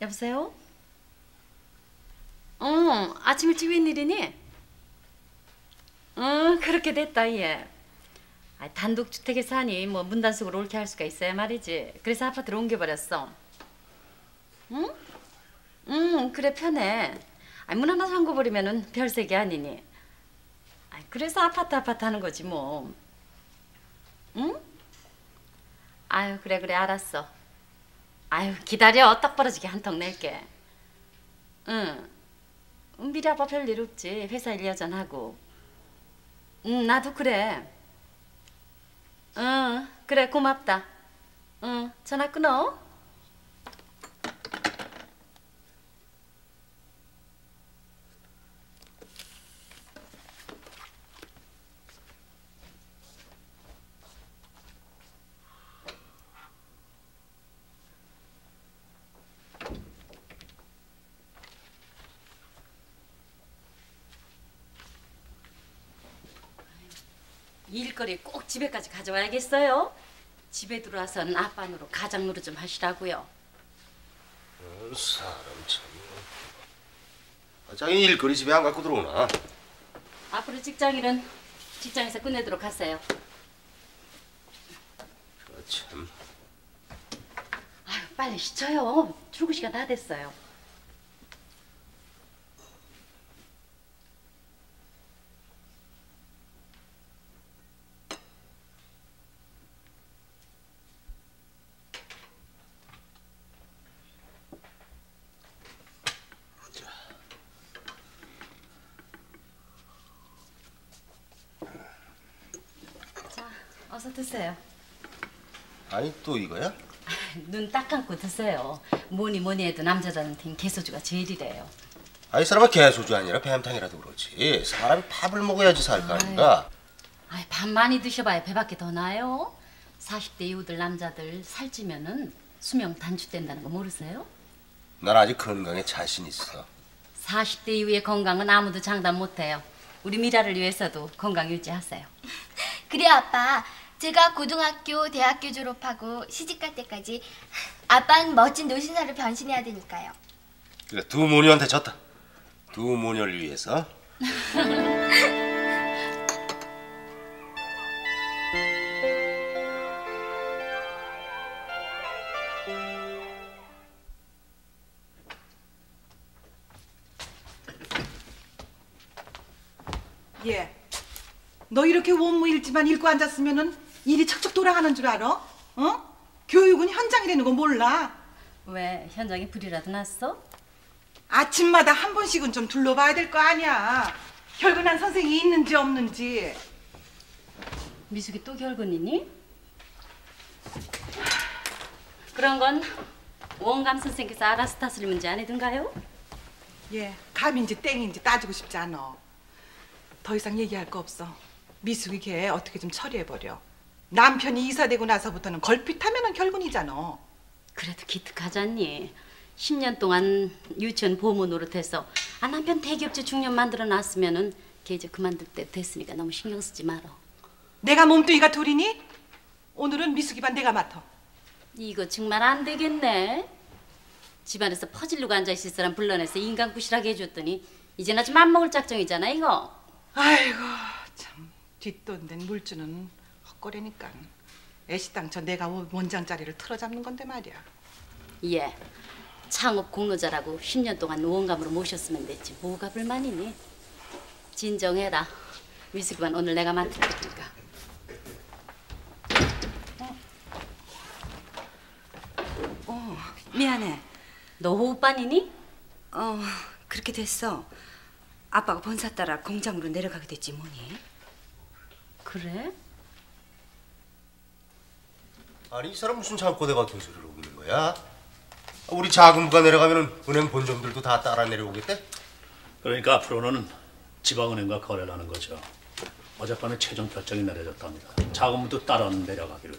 여보세요? 아침 일찍 웬일이니? 그렇게 됐다, 얘. 단독주택에 사니 뭐 문단속으로 옳게 할 수가 있어야 말이지. 그래서 아파트로 옮겨버렸어. 응? 그래 편해. 문 하나 잠궈버리면은 별색이 아니니. 그래서 아파트 하는 거지 뭐. 응? 아유 그래 알았어. 아유 기다려. 떡 벌어지게 한턱 낼게. 응. 미리 아빠 별일 없지. 회사 일 여전하고. 나도 그래. 그래 고맙다. 전화 끊어. 일거리 꼭 집에까지 가져와야겠어요. 집에 들어와서는 아빠 노릇 가장 노릇 좀 하시라고요. 사람 참. 자기 일거리 집에 안 갖고 들어오나? 앞으로 직장일은 직장에서 끝내도록 하세요. 참. 아유 빨리 씻어요. 출근 시간 다 됐어요. 어서 드세요. 아니 또 이거야? 눈 딱 감고 드세요. 뭐니 해도 남자들한테는 개소주가 제일이래요. 아이 사람아 개소주 아니라 뱀탕이라도 그렇지. 사람이 밥을 먹어야지 살 거 아닌가? 밥 많이 드셔봐야 배밖에 더 나아요. 40대 이후들 남자들 살찌면은 수명 단축된다는 거 모르세요? 난 아직 건강에 자신 있어. 40대 이후의 건강은 아무도 장담 못해요. 우리 미라를 위해서도 건강 유지하세요. 그래 아빠. 제가 고등학교, 대학교 졸업하고 시집갈 때까지 아빠는 멋진 노신사로 변신해야 되니까요. 그래 두 모녀한테 졌다. 두 모녀를 위해서. 예. 너 이렇게 원무 일지만 읽고 앉았으면은 일이 척척 돌아가는 줄 알아? 어? 교육은 현장이라는 거 몰라? 왜 현장에 불이라도 났어? 아침마다 한 번씩은 좀 둘러봐야 될 거 아니야. 결근한 선생이 있는지 없는지. 미숙이 또 결근이니? 그런 건 원감 선생께서 알아서 다스릴 문제 아니든가요? 예. 감인지 땡인지 따지고 싶지 않아. 더 이상 얘기할 거 없어. 미숙이 걔 어떻게 좀 처리해버려. 남편이 이사되고 나서부터는 걸핏하면은 결근이잖아. 그래도 기특하잖니. 10년 동안 유치원 보모 노릇해서 남편 대기업체 중년 만들어 놨으면은 걔 이제 그만둘 때 됐으니까 너무 신경 쓰지 말어. 내가 몸뚱이가 둘이니? 오늘은 미숙이 반 내가 맡아. 이거 정말 안 되겠네. 집안에서 퍼질르고 앉아있을 사람 불러내서 인간 구실하게 해줬더니 이젠 아주 맘먹을 작정이잖아 이거. 아이고 참 뒷돈 된 물주는 헛거리니까. 애시당초 내가 원장 자리를 틀어잡는 건데 말이야. 예. 창업 공로자라고 10년 동안 원감으로 모셨으면 됐지. 뭐가 불만이니? 진정해라. 미숙이만 오늘 내가 맡을 테니까. 미안해. 너 호흡반이니? 그렇게 됐어. 아빠가 본사 따라 공장으로 내려가게 됐지 뭐니. 그래? 아니 이 사람 무슨 창고대가 교수를 오고 있는 거야? 우리 자금부가 내려가면은 은행 본점들도 다 따라 내려오겠대? 그러니까 앞으로는 지방은행과 거래를 하는 거죠. 어젯밤에 최종 결정이 내려졌답니다. 자금부도 따라 내려가기로.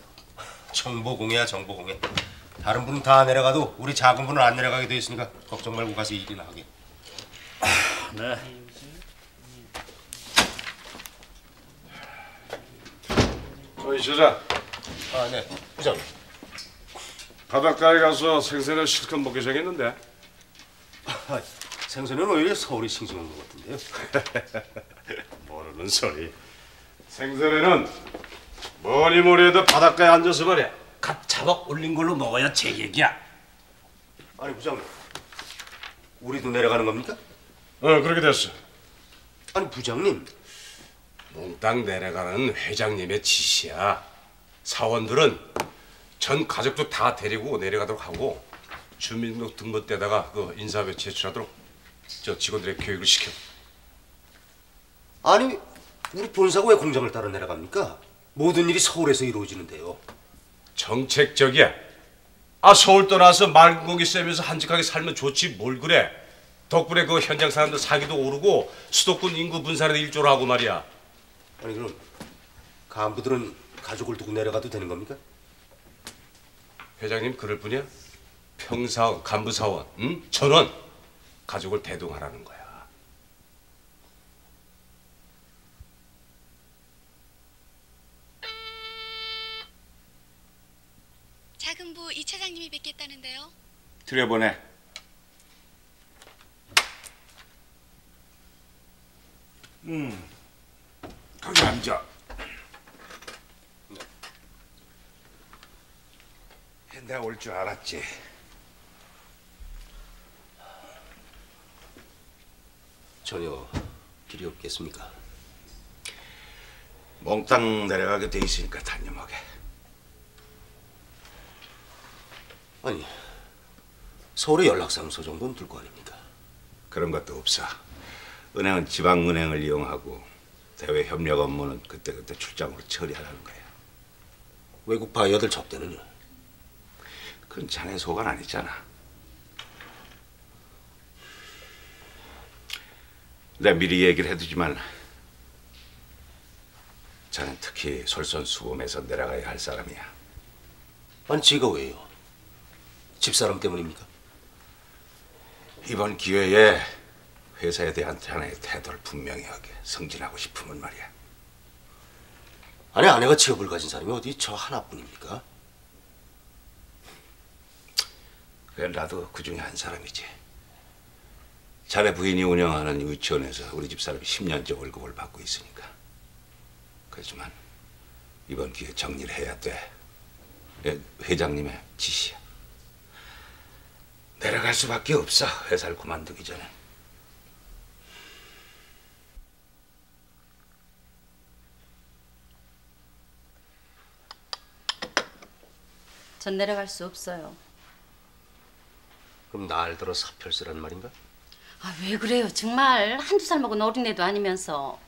정보공해야 정보공해. 다른 분은 다 내려가도 우리 자금부는 안 내려가게 돼 있으니까 걱정 말고 가서 일이나 하게. 네. 저희 저자. 네. 부장님. 바닷가에 가서 생선을 실컷 먹기 정했는데 생선은 오히려 서울이 싱싱한 것 같은데요. 모르는 소리. 생선에는 뭐니 해도 바닷가에 앉아서 말이야. 갓 잡아 올린 걸로 먹어야 제 얘기야. 아니 부장님, 우리도 내려가는 겁니까? 그렇게 됐어. 아니 부장님, 몽땅 내려가는 회장님의 지시야. 사원들은 전 가족도 다 데리고 내려가도록 하고 주민등록 때다가 그 인사부에 제출하도록 저 직원들의 교육을 시켜. 아니 우리 본사가 왜 공장을 따라 내려갑니까? 모든 일이 서울에서 이루어지는데요. 정책적이야. 아, 서울 떠나서 맑은 공기 쐬면서 한직하게 살면 좋지 뭘 그래. 덕분에 그 현장 사람들 사기도 오르고 수도권 인구 분산에도 일조를 하고 말이야. 아니 그럼 간부들은 가족을 두고 내려가도 되는 겁니까? 회장님 그럴 뿐이야? 평사원, 간부사원, 전원 가족을 대동하라는 거야. 자금부 이 차장님이 뵙겠다는데요. 들여보내. 거기 앉아. 내가 올 줄 알았지. 전혀 길이 없겠습니까? 몽땅 내려가게 돼 있으니까 단념하게. 아니 서울에 연락사무소 정도는 둘 거 아닙니까? 그런 것도 없어. 은행은 지방은행을 이용하고 대외 협력 업무는 그때그때 출장으로 처리하라는 거야. 외국 바이어들 접대는요? 그건 자네 소관 아니잖아. 내가 미리 얘기를 해두지만 자넨 특히 솔선수범해서 내려가야 할 사람이야. 아니 제가 왜요? 집사람 때문입니까? 이번 기회에 회사에 대한 자네의 태도를 분명히 하게 승진하고 싶으면 말이야. 아니 아내가 직업을 가진 사람이 어디 저 하나뿐입니까? 그래 나도 그 중에 한 사람이지. 자네 부인이 운영하는 유치원에서 우리 집사람이 10년째 월급을 받고 있으니까. 그렇지만 이번 기회에 정리를 해야 돼. 회장님의 지시야. 내려갈 수밖에 없어. 회사를 그만두기 전에. 전 내려갈 수 없어요. 그럼 날 들어 사표를 쓰란 말인가? 아, 왜 그래요? 정말 한두 살 먹은 어린애도 아니면서.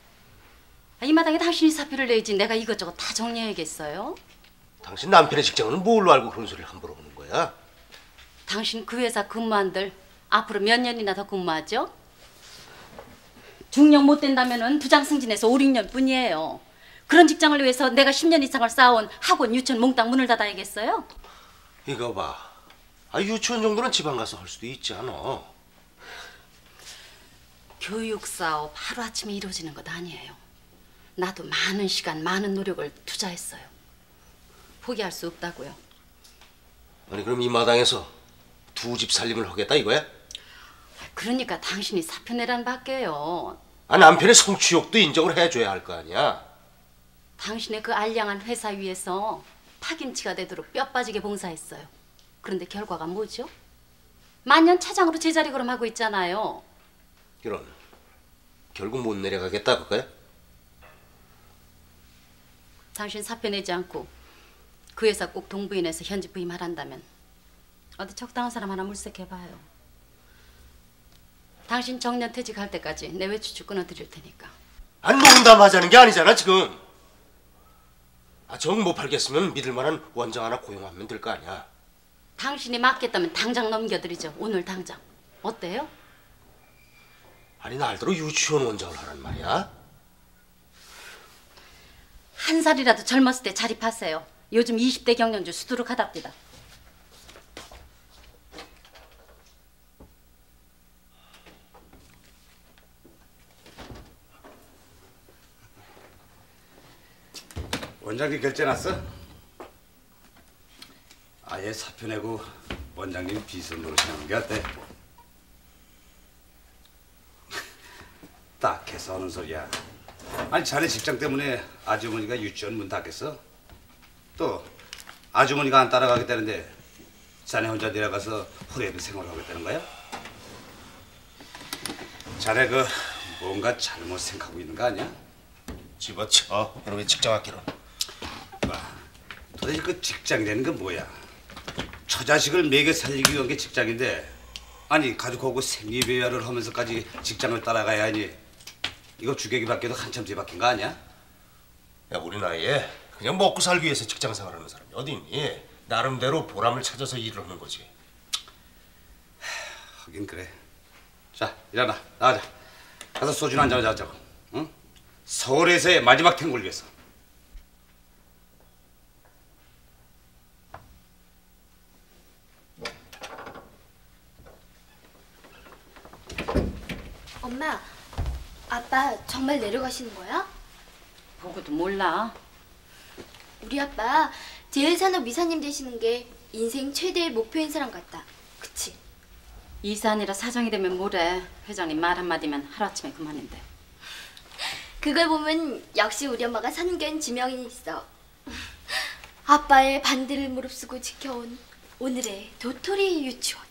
이 마당에 당신이 사표를 내지 내가 이것저것 다 정리해야겠어요? 당신 남편의 직장은 뭘로 알고 그런 소리를 함부로 하는 거야? 당신 그 회사 근무한들 앞으로 몇 년이나 더 근무하죠? 중령 못 된다면은 부장 승진해서 5, 6년 뿐이에요. 그런 직장을 위해서 내가 10년 이상을 쌓아온 학원, 유치원 몽땅 문을 닫아야겠어요? 이거 봐. 유치원 정도는 지방 가서 할 수도 있지 않아. 교육 사업 하루아침에 이루어지는 것 아니에요. 나도 많은 시간, 많은 노력을 투자했어요. 포기할 수 없다고요. 아니 그럼 이 마당에서 두 집 살림을 하겠다 이거야? 그러니까 당신이 사표 내란 밖에요. 남편의 성취욕도 인정을 해줘야 할 거 아니야. 당신의 그 알량한 회사 위에서 파김치가 되도록 뼈 빠지게 봉사했어요. 그런데 결과가 뭐죠? 만년 차장으로 제자리 걸음하고 있잖아요. 이런, 결국 못 내려가겠다 그거야? 당신 사표 내지 않고 그 회사 꼭 동부인해서 현직 부임하란다면 어디 적당한 사람 하나 물색해봐요. 당신 정년 퇴직할 때까지 내 외추축 끊어드릴 테니까. 농담하자는 게 아니잖아 지금. 정 못 팔겠으면 믿을 만한 원장 하나 고용하면 될 거 아니야. 당신이 맡겠다면 당장 넘겨드리죠. 오늘 당장. 어때요? 날들어 유치원 원장을 하란 말이야? 한 살이라도 젊었을 때 자립하세요. 요즘 20대 경영주 수두룩하답니다. 원장님 결제 났어? 아예 사표 내고 원장님 비서 노릇하는 게 어때? 딱해서 하는 소리야. 아니 자네 직장 때문에 아주머니가 유치원 문 닫겠어? 또 아주머니가 안 따라가겠다는데 자네 혼자 내려가서 후레비 생활하겠다는 거야? 자네 그 뭔가 잘못 생각하고 있는 거 아니야? 집어쳐. 이놈의 직장 학기로. 도대체 그 직장이라는 건 뭐야? 처자식을 먹여 살리기 위한 게 직장인데 아니 가족하고 생리배회를 하면서까지 직장을 따라가야 하니 이거 주객이 바뀌어도 한참 뒤바뀐 거 아니야? 야, 우리 나이에 그냥 먹고 살기 위해서 직장 생활하는 사람이 어디 있니? 나름대로 보람을 찾아서 일을 하는 거지. 하긴 그래. 자, 일어나. 나가자. 가서 소주 한잔 하자고. 응? 서울에서의 마지막 탱고를 위해서. 엄마, 아빠 정말 내려가시는 거야? 보고도 몰라. 우리 아빠 제일산업 이사님 되시는 게 인생 최대의 목표인 사람 같다. 그치? 이사 아니라 사장이 되면 뭐래. 회장님 말 한마디면 하루아침에 그만인데. 그걸 보면 역시 우리 엄마가 선견 지명이 있어. 아빠의 반대를 무릅쓰고 지켜온 오늘의 도토리 유치원.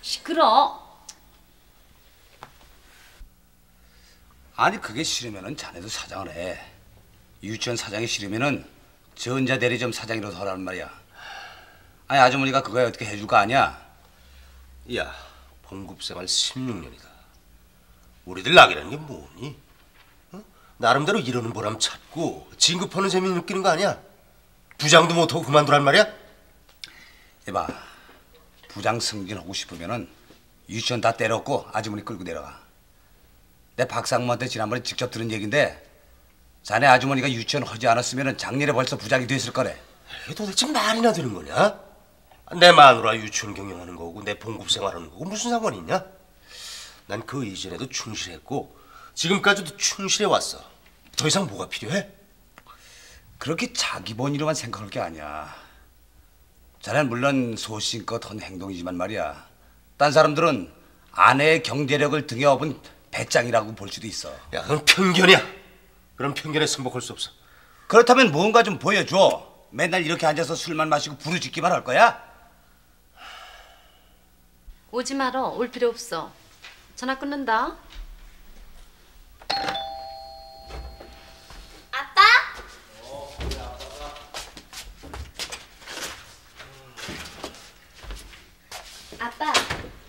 시끄러. 아니 그게 싫으면은 자네도 사장을 해. 유치원 사장이 싫으면은 전자 대리점 사장이라도 하라는 말이야. 아니 아주머니가 그거에 어떻게 해줄 거 아니야? 야, 봉급생활 16년이다. 우리들 낙이라는 게 뭐니? 어? 나름대로 이러는 보람 찾고 진급하는 재미 느끼는 거 아니야? 부장도 못하고 그만두란 말이야? 이봐, 부장 승진하고 싶으면은 유치원 다 때렸고 아주머니 끌고 내려가. 내 박상무한테 지난번에 직접 들은 얘긴데 자네 아주머니가 유치원 하지 않았으면은 작년에 벌써 부장이 됐을 거래. 이게 도대체 말이나 되는 거냐? 내 마누라 유치원 경영하는 거고 내 봉급 생활하는 거고 무슨 상관이 있냐? 난 그 이전에도 충실했고 지금까지도 충실해 왔어. 더 이상 뭐가 필요해? 그렇게 자기 본위로만 생각할 게 아니야. 자네는 물론 소신껏 한 행동이지만 말이야. 딴 사람들은 아내의 경제력을 등에 업은 배짱이라고 볼 수도 있어. 야, 그건 편견이야. 그런 편견에 승복할 수 없어. 그렇다면 뭔가 좀 보여줘. 맨날 이렇게 앉아서 술만 마시고 부르짖기만 할 거야? 오지 말어. 올 필요 없어. 전화 끊는다. 아빠? 아빠,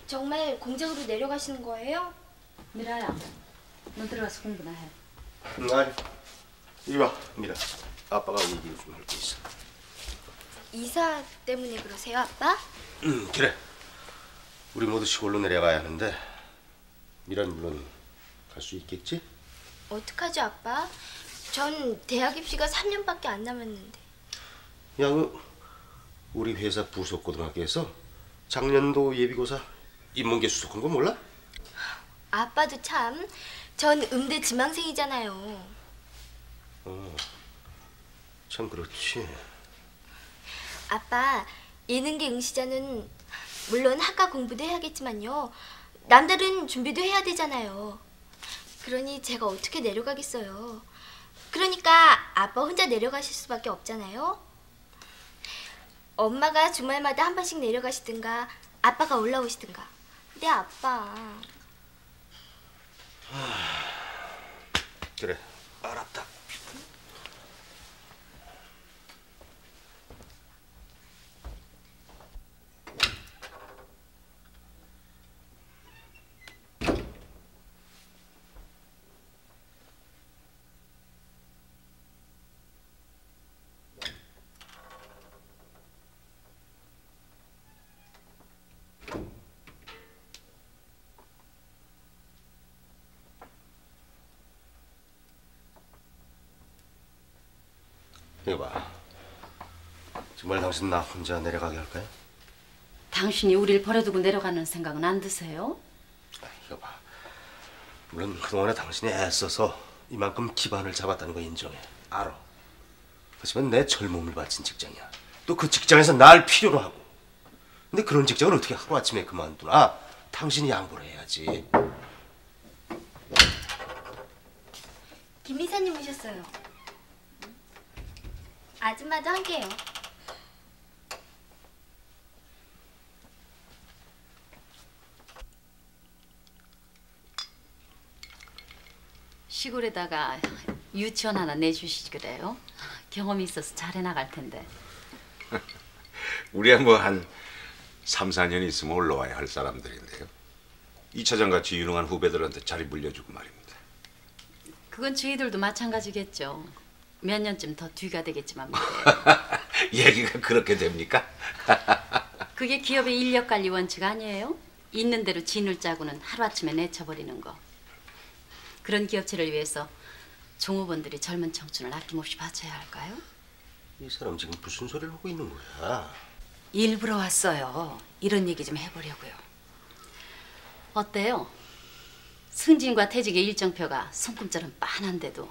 정말 공장으로 내려가시는 거예요? 미라야, 너 들어가서 공부나 해. 아니, 이리 와, 미라. 아빠가 얘기 좀 할 게 있어. 이사 때문에 그러세요, 아빠? 그래. 우리 모두 시골로 내려가야 하는데 미란 물론 갈 수 있겠지? 어떡하죠, 아빠? 전 대학 입시가 3년밖에 안 남았는데. 야, 우리 회사 부속고등학교에서 작년도 예비고사 인문계 수석한 거 몰라? 아빠도 참, 전 음대 지망생이잖아요. 참 그렇지. 아빠, 예능계 응시자는 물론 학과 공부도 해야겠지만요. 남다른 준비도 해야 되잖아요. 그러니 제가 어떻게 내려가겠어요. 그러니까 아빠 혼자 내려가실 수밖에 없잖아요. 엄마가 주말마다 한 번씩 내려가시든가 아빠가 올라오시든가. 네, 아빠. 그래, 알았다. 이거 봐. 정말 당신 나 혼자 내려가게 할까요? 당신이 우릴 버려두고 내려가는 생각은 안 드세요? 이거 봐. 물론 그동안에 당신이 애써서 이만큼 기반을 잡았다는 거 인정해. 알아. 하지만 내 젊음을 바친 직장이야. 또 그 직장에서 날 필요로 하고. 근데 그런 직장을 어떻게 하루아침에 그만두나? 당신이 양보를 해야지. 김 이사님 오셨어요. 아줌마도 함께요. 시골에다가 유치원 하나 내주시지 그래요? 경험이 있어서 잘해 나갈 텐데. 우리야 뭐 한 3, 4년 있으면 올라와야 할 사람들인데요. 이 차장 같이 유능한 후배들한테 자리 물려주고 말입니다. 그건 저희들도 마찬가지겠죠. 몇 년쯤 더 뒤가 되겠지만 얘기가 그렇게 됩니까? 그게 기업의 인력관리 원칙 아니에요? 있는 대로 진을 짜고는 하루아침에 내쳐버리는 거. 그런 기업체를 위해서 종업원들이 젊은 청춘을 아낌없이 바쳐야 할까요? 이 사람 지금 무슨 소리를 하고 있는 거야? 일부러 왔어요. 이런 얘기 좀 해보려고요. 어때요? 승진과 퇴직의 일정표가 손금처럼 빤한데도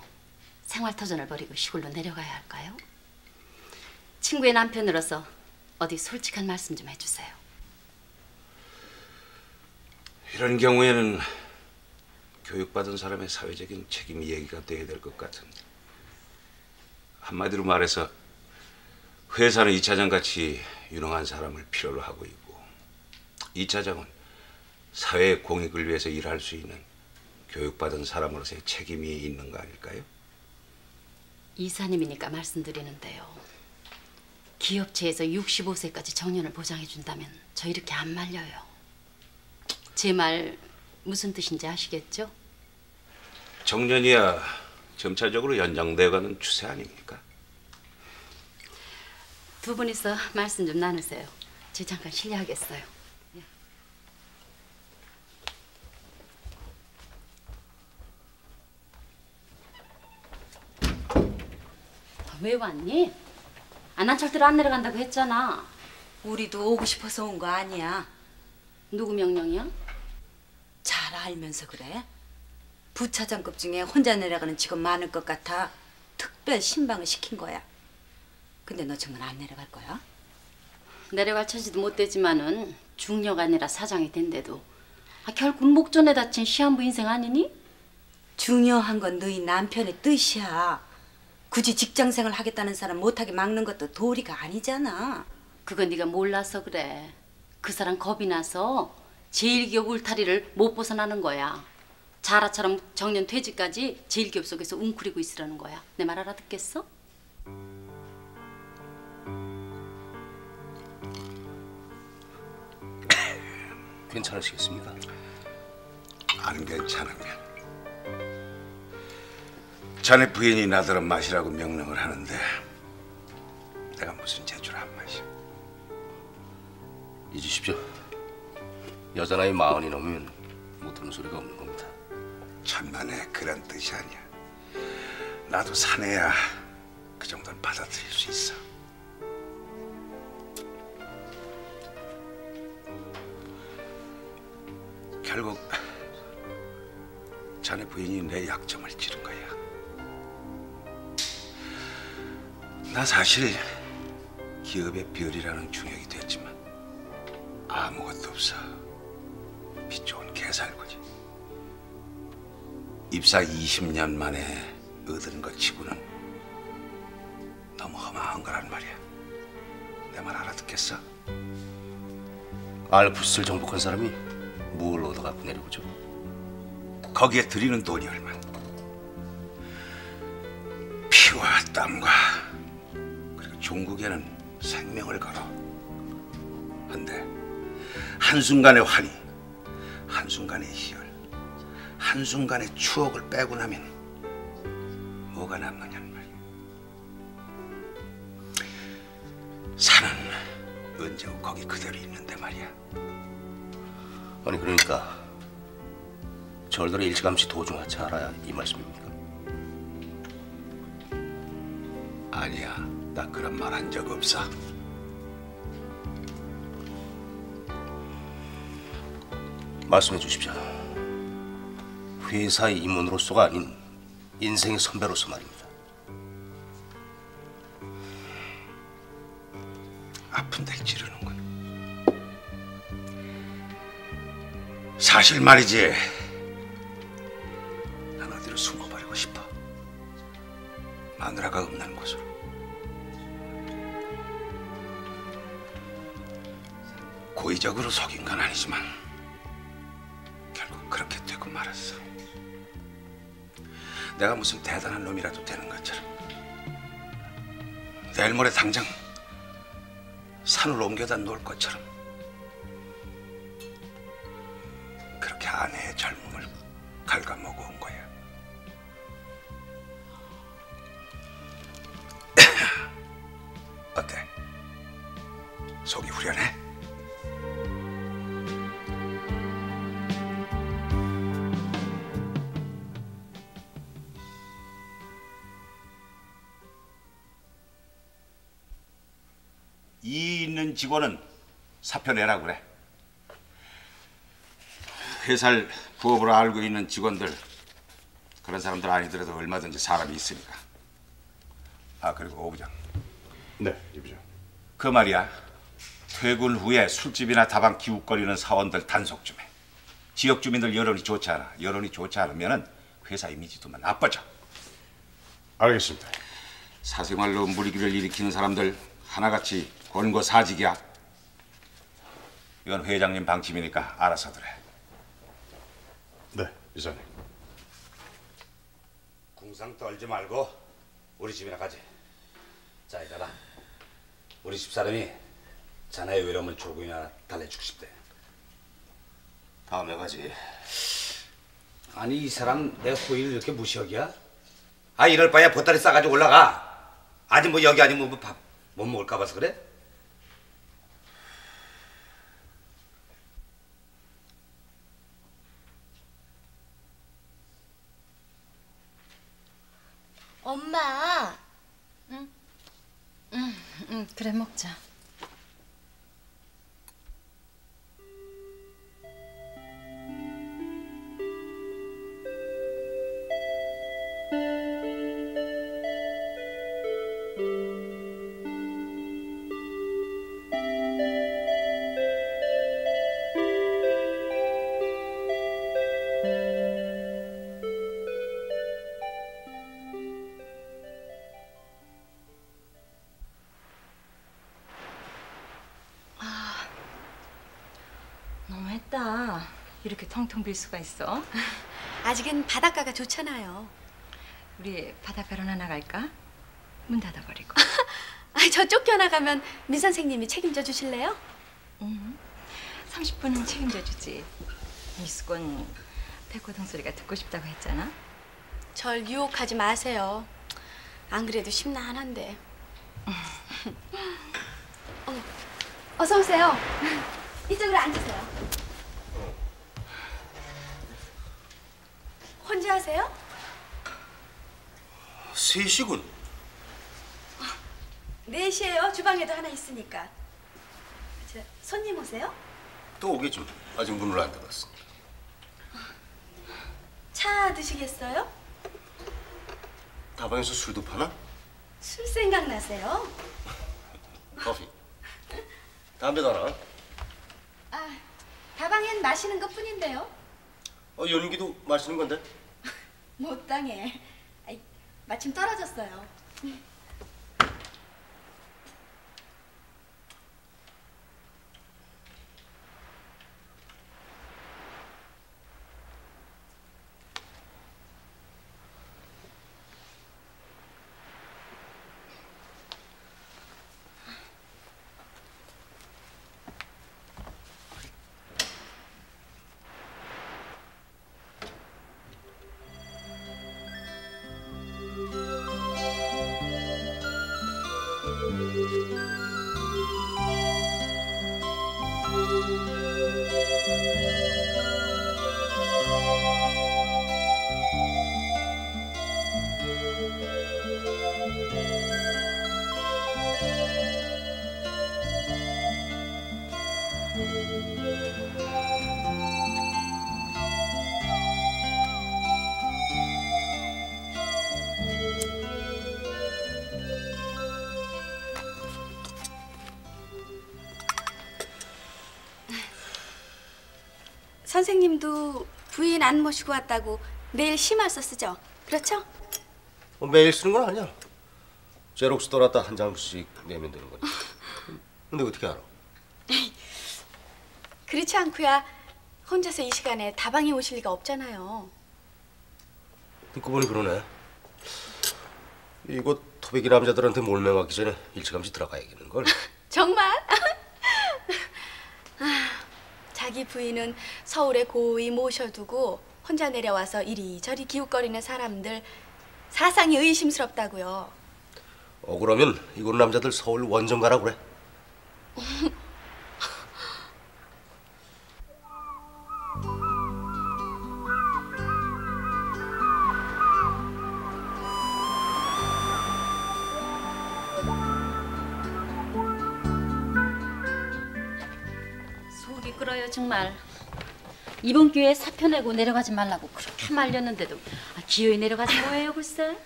생활터전을 벌이고 시골로 내려가야 할까요? 친구의 남편으로서 어디 솔직한 말씀 좀 해주세요. 이런 경우에는 교육받은 사람의 사회적인 책임이 얘기가 돼야 될 것 같은데, 한마디로 말해서 회사는 이 차장 같이 유능한 사람을 필요로 하고 있고, 이 차장은 사회의 공익을 위해서 일할 수 있는 교육받은 사람으로서의 책임이 있는 거 아닐까요? 이사님이니까 말씀드리는데요. 기업체에서 65세까지 정년을 보장해 준다면 저 이렇게 안 말려요. 제 말 무슨 뜻인지 아시겠죠? 정년이야 점차적으로 연장되어가는 추세 아닙니까? 두 분이서 말씀 좀 나누세요. 저 잠깐 실례하겠어요. 왜 왔니? 난 절대로 안 내려간다고 했잖아. 우리도 오고 싶어서 온 거 아니야. 누구 명령이야? 잘 알면서 그래? 부차장급 중에 혼자 내려가는 직원 많을 것 같아 특별 신방을 시킨 거야. 근데 너 정말 안 내려갈 거야? 내려갈 처지도 못 되지만은 중녀가 아니라 사장이 된데도 결국 목전에 다친 시한부 인생 아니니? 중요한 건 너희 남편의 뜻이야. 굳이 직장생활 하겠다는 사람 못하게 막는 것도 도리가 아니잖아. 그건 네가 몰라서 그래. 그 사람 겁이 나서 제일기업 울타리를 못 벗어나는 거야. 자라처럼 정년 퇴직까지 제일기업 속에서 웅크리고 있으라는 거야. 내 말 알아듣겠어? 괜찮으시겠습니까? 안 괜찮으면 자네 부인이 나더러 마시라고 명령을 하는데 내가 무슨 재주로 안 마셔. 잊으십시오. 여자 나이 40이 넘으면 못 듣는 소리가 없는 겁니다. 천만에 그런 뜻이 아니야. 나도 사내야 그 정도는 받아들일 수 있어. 결국 자네 부인이 내 약점을 찌른 거야. 나 사실 기업의 별이라는 중역이 됐지만 아무것도 없어. 빚 좋은 개살구지. 입사 20년 만에 얻은 것 치고는 너무 허망한 거란 말이야. 내 말 알아듣겠어? 알프스를 정복한 사람이 뭘 얻어갖고 내려오죠? 거기에 들이는 돈이 얼마나. 피와 땀과 그리고 종국에는 생명을 걸어. 근데 한순간의 환희, 한순간의 희열, 한순간의 추억을 빼고 나면 뭐가 남느냐는 말이야. 산은 언제고 거기 그대로 있는데 말이야. 아니 그러니까 절들에 일찌감치 도중하지 않아야 이 말씀입니까? 아니야, 나 그런 말 한 적 없어. 말씀해 주십시오. 회사의 임원으로서가 아닌 인생의 선배로서 말입니다. 아픈 데를 찌르는 거야. 사실 말이지, 난 어디로 숨어버리고 싶어. 마누라가 없는 곳으로. 고의적으로 속인 건 아니지만 결국 그렇게 되고 말았어. 내가 무슨 대단한 놈이라도 되는 것처럼 내일 모레 당장 산으로 옮겨다 놓을 것처럼 그렇게 아내의 젊음을 갉아먹어 온 거야. 어때? 속이 후련해? 이 있는 직원은 사표 내라고 그래. 회사를 부업으로 알고 있는 직원들, 그런 사람들 아니더라도 얼마든지 사람이 있으니까. 아, 그리고 오 부장. 네, 이 부장. 그 말이야, 퇴근 후에 술집이나 다방 기웃거리는 사원들 단속 좀 해. 지역 주민들 여론이 좋지 않아. 여론이 좋지 않으면 회사 이미지도 나빠져. 알겠습니다. 사생활로 물기를 일으키는 사람들 하나같이 권고사직이야. 이건 회장님 방침이니까 알아서들 해. 네, 이사님. 궁상 떨지 말고 우리 집이나 가지. 자, 이따가 우리 집 사람이 자네의 외로움을 조금이나 달래주고 싶대. 다음에 가지. 아니 이 사람 내 호의를 이렇게 무시하기야? 아, 이럴 바에 보따리 싸가지고 올라가. 아니 뭐 여기 아니면 뭐 밥 못 먹을까 봐서 그래? 엄마. 그래 먹자. 너무했다. 이렇게 텅텅 빌 수가 있어? 아직은 바닷가가 좋잖아요. 우리 바닷가로나 나갈까? 문 닫아버리고. 저 쫓겨나가면 민 선생님이 책임져 주실래요? 30분은 책임져 주지. 미숙은 백호동 소리가 듣고 싶다고 했잖아. 절 유혹하지 마세요. 안 그래도 심란한데. 어서 오세요. 이쪽으로 앉으세요. 혼자 하세요? 셋이군. 넷이에요. 주방에도 하나 있으니까. 손님 오세요? 또 오겠지. 아직 문을 안 닫았어. 차 드시겠어요? 다방에서 술도 파나? 술 생각나세요? 커피. 담배도 하나? 다방엔 마시는 것 뿐인데요. 연기도 마시는 건데? 못 당해. 마침 떨어졌어요. 선생님도 부인 안 모시고 왔다고 내일 심할서 쓰죠? 그렇죠? 매일 쓰는 건 아니야. 제록스 떠났다 한 장씩 내면 되는 거니까. 근데 어떻게 알아? 그렇지 않고야 혼자서 이 시간에 다방에 오실 리가 없잖아요. 듣고 보니 그러네. 이곳 토백이 남자들한테 몰매 맞기 전에 일찌감치 들어가야겠는걸. 정말? 자기 부인은 서울에 고이 모셔두고 혼자 내려와서 이리저리 기웃거리는 사람들 사상이 의심스럽다고요. 그러면 이곳 남자들 서울 원정 가라 그래. 속이 끓어요 정말. 이번 기회에 사표 내고 내려가지 말라고 그렇게 말렸는데도 기어이 내려가지 뭐예요 글쎄.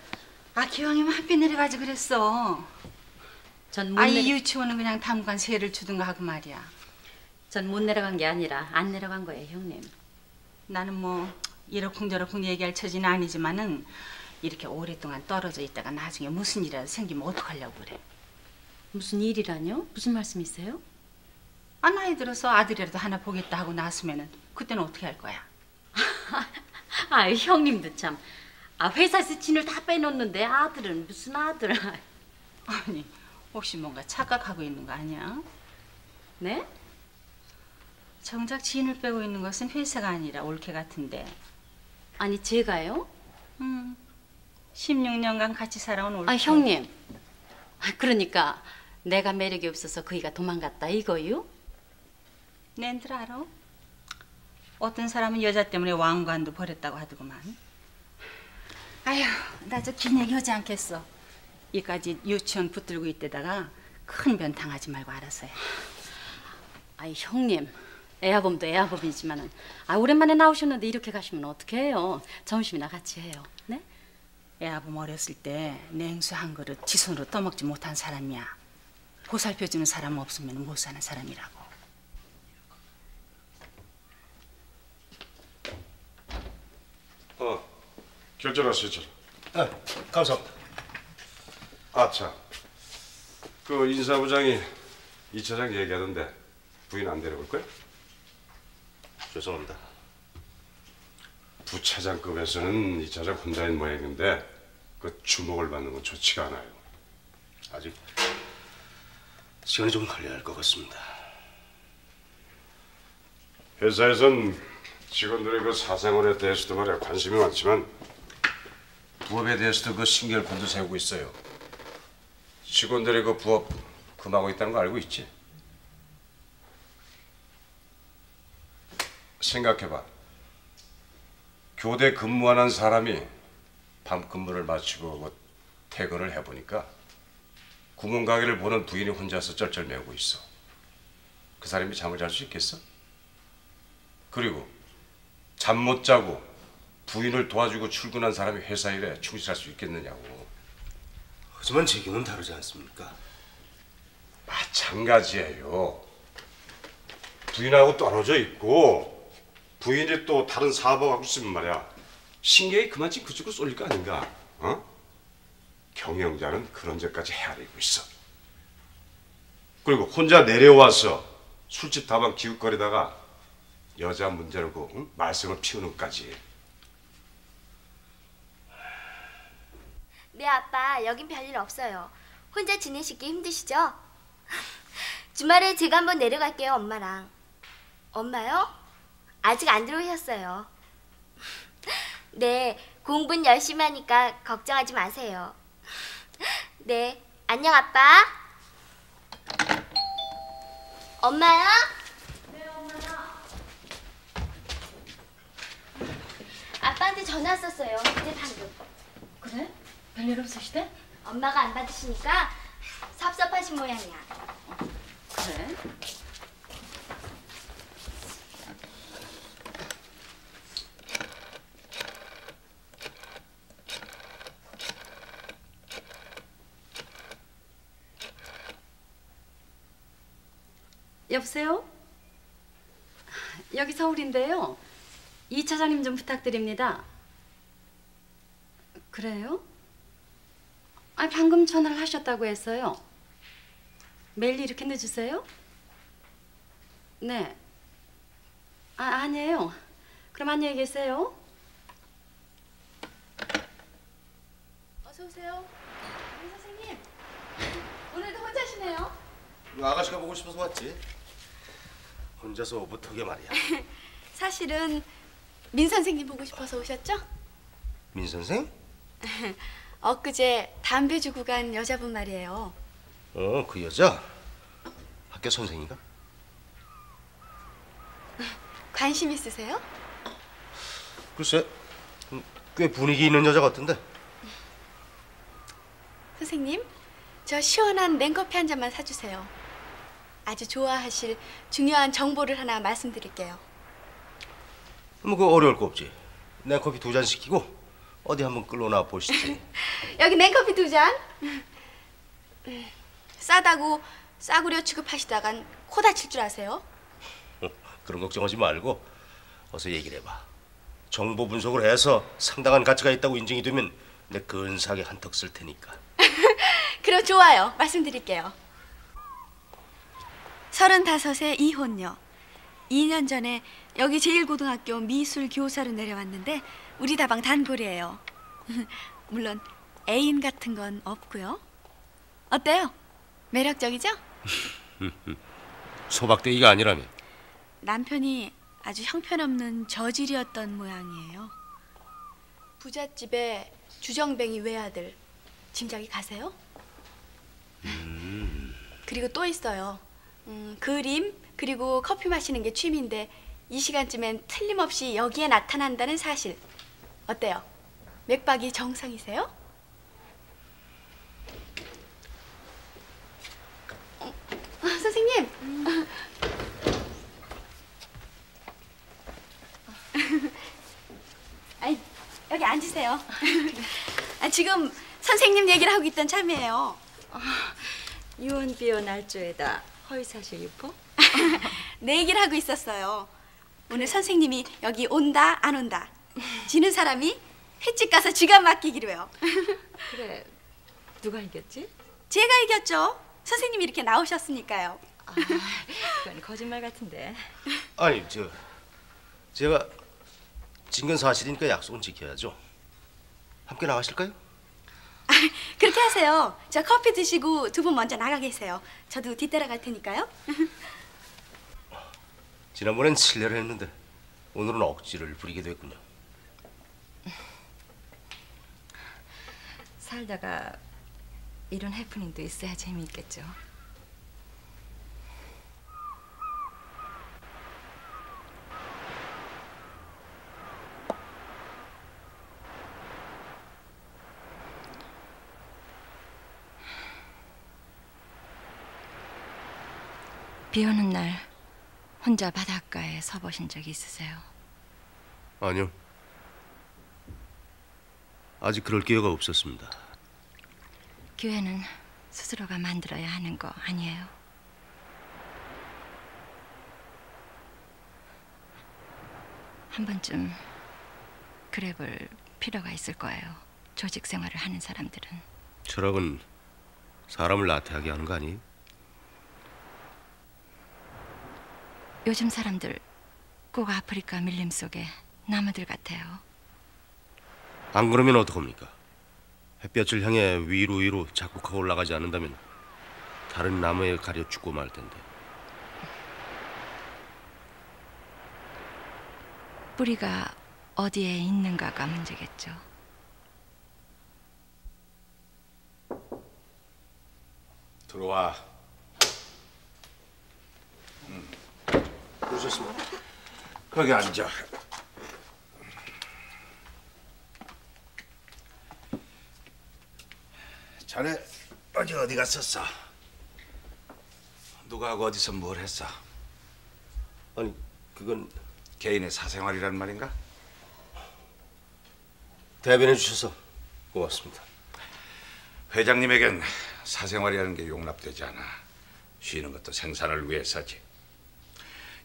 기왕이면 한빛 내려가지 그랬어. 전 이 유치원은 그냥 당분간 세를 주든가 하고 말이야. 전 못 내려간 게 아니라 안 내려간 거예요 형님. 나는 뭐 이러쿵저러쿵 얘기할 처지는 아니지만은 이렇게 오랫동안 떨어져 있다가 나중에 무슨 일이라도 생기면 어떡하려고 그래. 무슨 일이라뇨? 무슨 말씀이세요? 나이 들어서 아들이라도 하나 보겠다 하고 나서면은 그때는 어떻게 할 거야? 형님도 참. 회사에서 진을 다 빼놓는데 아들은 무슨 아들. 아니 혹시 뭔가 착각하고 있는 거 아니야? 네? 정작 진을 빼고 있는 것은 회사가 아니라 올케 같은데. 아니 제가요? 16년간 같이 살아온 올케. 형님. 그러니까 내가 매력이 없어서 그이가 도망갔다 이거요? 낸들 알아? 어떤 사람은 여자 때문에 왕관도 버렸다고 하더구만. 아휴, 나 저 긴 얘기 하지 않겠어. 이까지 유치원 붙들고 있대다가 큰 변 당하지 말고 알아서 해. 형님, 애아범도 애아범이지만은 오랜만에 나오셨는데 이렇게 가시면 어떡해요? 점심이나 같이 해요. 네? 애아범 어렸을 때 냉수 한 그릇 지 손으로 떠먹지 못한 사람이야. 보살펴주는 사람 없으면 못 사는 사람이라고. 결정하시죠. 감사합니다. 참. 그 인사부장이 이 차장 얘기하던데 부인 안 데려올 거야? 죄송합니다. 부차장급에서는 이 차장 혼자인 모양인데 그 주목을 받는 건 좋지가 않아요. 아직 시간이 좀 걸려야 할 것 같습니다. 회사에선 직원들의 그 사생활에 대해서도 말이야 관심이 많지만 부업에 대해서도 그 신결권도 세우고 있어요. 직원들의 그 부업 금하고 있다는 거 알고 있지? 생각해봐. 교대 근무하는 사람이 밤 근무를 마치고 그 퇴근을 해보니까 구멍가게를 보는 부인이 혼자서 쩔쩔매고 있어. 그 사람이 잠을 잘 수 있겠어? 그리고 잠 못 자고 부인을 도와주고 출근한 사람이 회사 일에 충실할 수 있겠느냐고. 하지만 제 경우는 다르지 않습니까? 마찬가지예요. 부인하고 떨어져 있고 부인이 또 다른 사업하고 있으면 말이야 신경이 그만큼 그쪽으로 쏠릴 거 아닌가? 경영자는 그런 데까지 헤아리고 있어. 그리고 혼자 내려와서 술집 다방 기웃거리다가 여자 문제라고 말썽을 피우는 것까지. 네, 아빠. 여긴 별일 없어요. 혼자 지내시기 힘드시죠? 주말에 제가 한번 내려갈게요, 엄마랑. 엄마요? 아직 안 들어오셨어요. 네, 공부는 열심히 하니까 걱정하지 마세요. 네, 안녕, 아빠. 엄마요? 네, 엄마요. 아빠한테 전화 왔었어요. 이제 방금. 그래? 별일 없으시대? 엄마가 안 받으시니까 섭섭하신 모양이야. 그래? 여보세요? 여기 서울인데요. 이 차장님 좀 부탁드립니다. 그래요? 아, 방금 전화를 하셨다고 했어요. 매일 이렇게 늦으세요? 네. 아, 아니에요. 그럼 안녕히 계세요. 어서 오세요. 민 선생님. 오늘도 혼자시네요. 아가씨가 보고 싶어서 왔지. 혼자서 오붓하게 말이야. 사실은 민 선생님 보고 싶어서 오셨죠? 민 선생? 엊그제 담배 주고 간 여자분 말이에요. 그 여자? 학교 선생인가? 관심 있으세요? 글쎄, 꽤 분위기 있는 여자 같은데. 선생님, 저 시원한 냉커피 한 잔만 사주세요. 아주 좋아하실 중요한 정보를 하나 말씀드릴게요. 뭐 그거 어려울 거 없지. 내 커피 2잔 시키고 어디 한번 끌어놔 보시지. 여기 냉커피 2잔. 싸다고 싸구려 취급하시다간 코 다칠 줄 아세요? 그런 걱정하지 말고 어서 얘기를 해봐. 정보 분석을 해서 상당한 가치가 있다고 인정이 되면 내 근사하게 한턱 쓸 테니까. 그럼 좋아요. 말씀드릴게요. 35세 이혼녀. 2년 전에 여기 제1고등학교 미술 교사로 내려왔는데 우리 다방 단골이에요. 물론 애인 같은 건 없고요. 어때요? 매력적이죠? 소박대기가 아니라면. 남편이 아주 형편없는 저질이었던 모양이에요. 부잣집에 주정뱅이 외아들. 짐작이 가세요? 그리고 또 있어요. 그림 그리고 커피 마시는 게 취미인데 이 시간쯤엔 틀림없이 여기에 나타난다는 사실. 어때요? 맥박이 정상이세요? 선생님. 아니, 여기 앉으세요. 지금 선생님 얘기를 하고 있던 참이에요. 유언비어 날조에다 허위사실 유포? 내 얘기를 하고 있었어요. 오늘 선생님이 여기 온다 안 온다. 지는 사람이 횟집 가서 쥐가 맡기기로 해요. 그래, 누가 이겼지? 제가 이겼죠. 선생님이 이렇게 나오셨으니까요. 그건 거짓말 같은데. 아니 제가 진건 사실이니까 약속은 지켜야죠. 함께 나가실까요? 그렇게 하세요. 저 커피 드시고 2분 먼저 나가 계세요. 저도 뒤따라 갈 테니까요. 지난번엔 실례를 했는데 오늘은 억지를 부리게 됐군요. 살다가 이런 해프닝도 있어야 재미있겠죠. 비 오는 날 혼자 바닷가에 서 보신 적이 있으세요? 아니요. 아직 그럴 기회가 없었습니다. 기회는 스스로가 만들어야 하는 거 아니에요? 한 번쯤 그래 볼 필요가 있을 거예요. 조직 생활을 하는 사람들은. 철학은 사람을 나태하게 하는 거 아니에요? 요즘 사람들 꼭 아프리카 밀림 속에 나무들 같아요. 안 그러면 어떡합니까? 햇볕을 향해 위로 자국하고 올라가지 않는다면 다른 나무에 가려 죽고 말 텐데. 뿌리가 어디에 있는가가 문제겠죠. 들어와. 오셨습니까? 거기 앉아. 자네 어디 갔었어? 누구하고 어디서 뭘 했어? 아니 그건 개인의 사생활이란 말인가? 대변해 주셔서 고맙습니다. 회장님에겐 사생활이라는 게 용납되지 않아. 쉬는 것도 생산을 위해서지.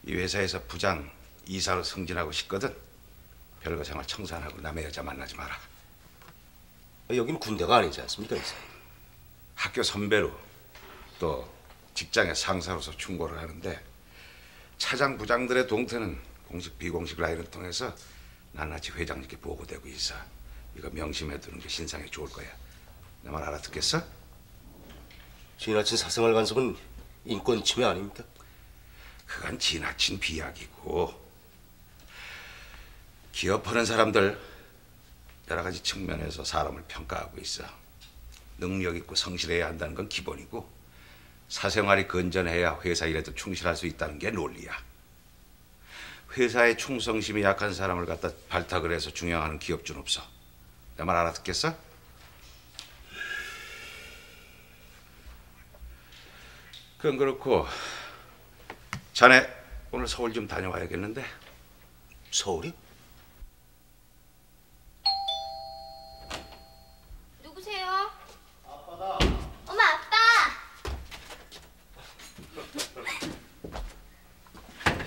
이 회사에서 부장, 이사로 승진하고 싶거든. 별거 생활 청산하고 남의 여자 만나지 마라. 여긴 군대가 아니지 않습니까, 이사? 학교 선배로 또 직장의 상사로서 충고를 하는데 차장 부장들의 동태는 공식 비공식 라인을 통해서 낱낱이 회장님께 보고되고 있어. 이거 명심해 두는 게 신상에 좋을 거야. 내 말 알아듣겠어? 지나친 사생활 간섭은 인권 침해 아닙니까? 그건 지나친 비약이고 기업하는 사람들 여러 가지 측면에서 사람을 평가하고 있어. 능력 있고 성실해야 한다는 건 기본이고 사생활이 건전해야 회사 일에도 충실할 수 있다는 게 논리야. 회사의 충성심이 약한 사람을 갖다 발탁을 해서 중용하는 기업주는 없어. 내 말 알아듣겠어? 그건 그렇고 자네 오늘 서울 좀 다녀와야겠는데. 서울이? 누구세요? 아빠다. 엄마, 아빠.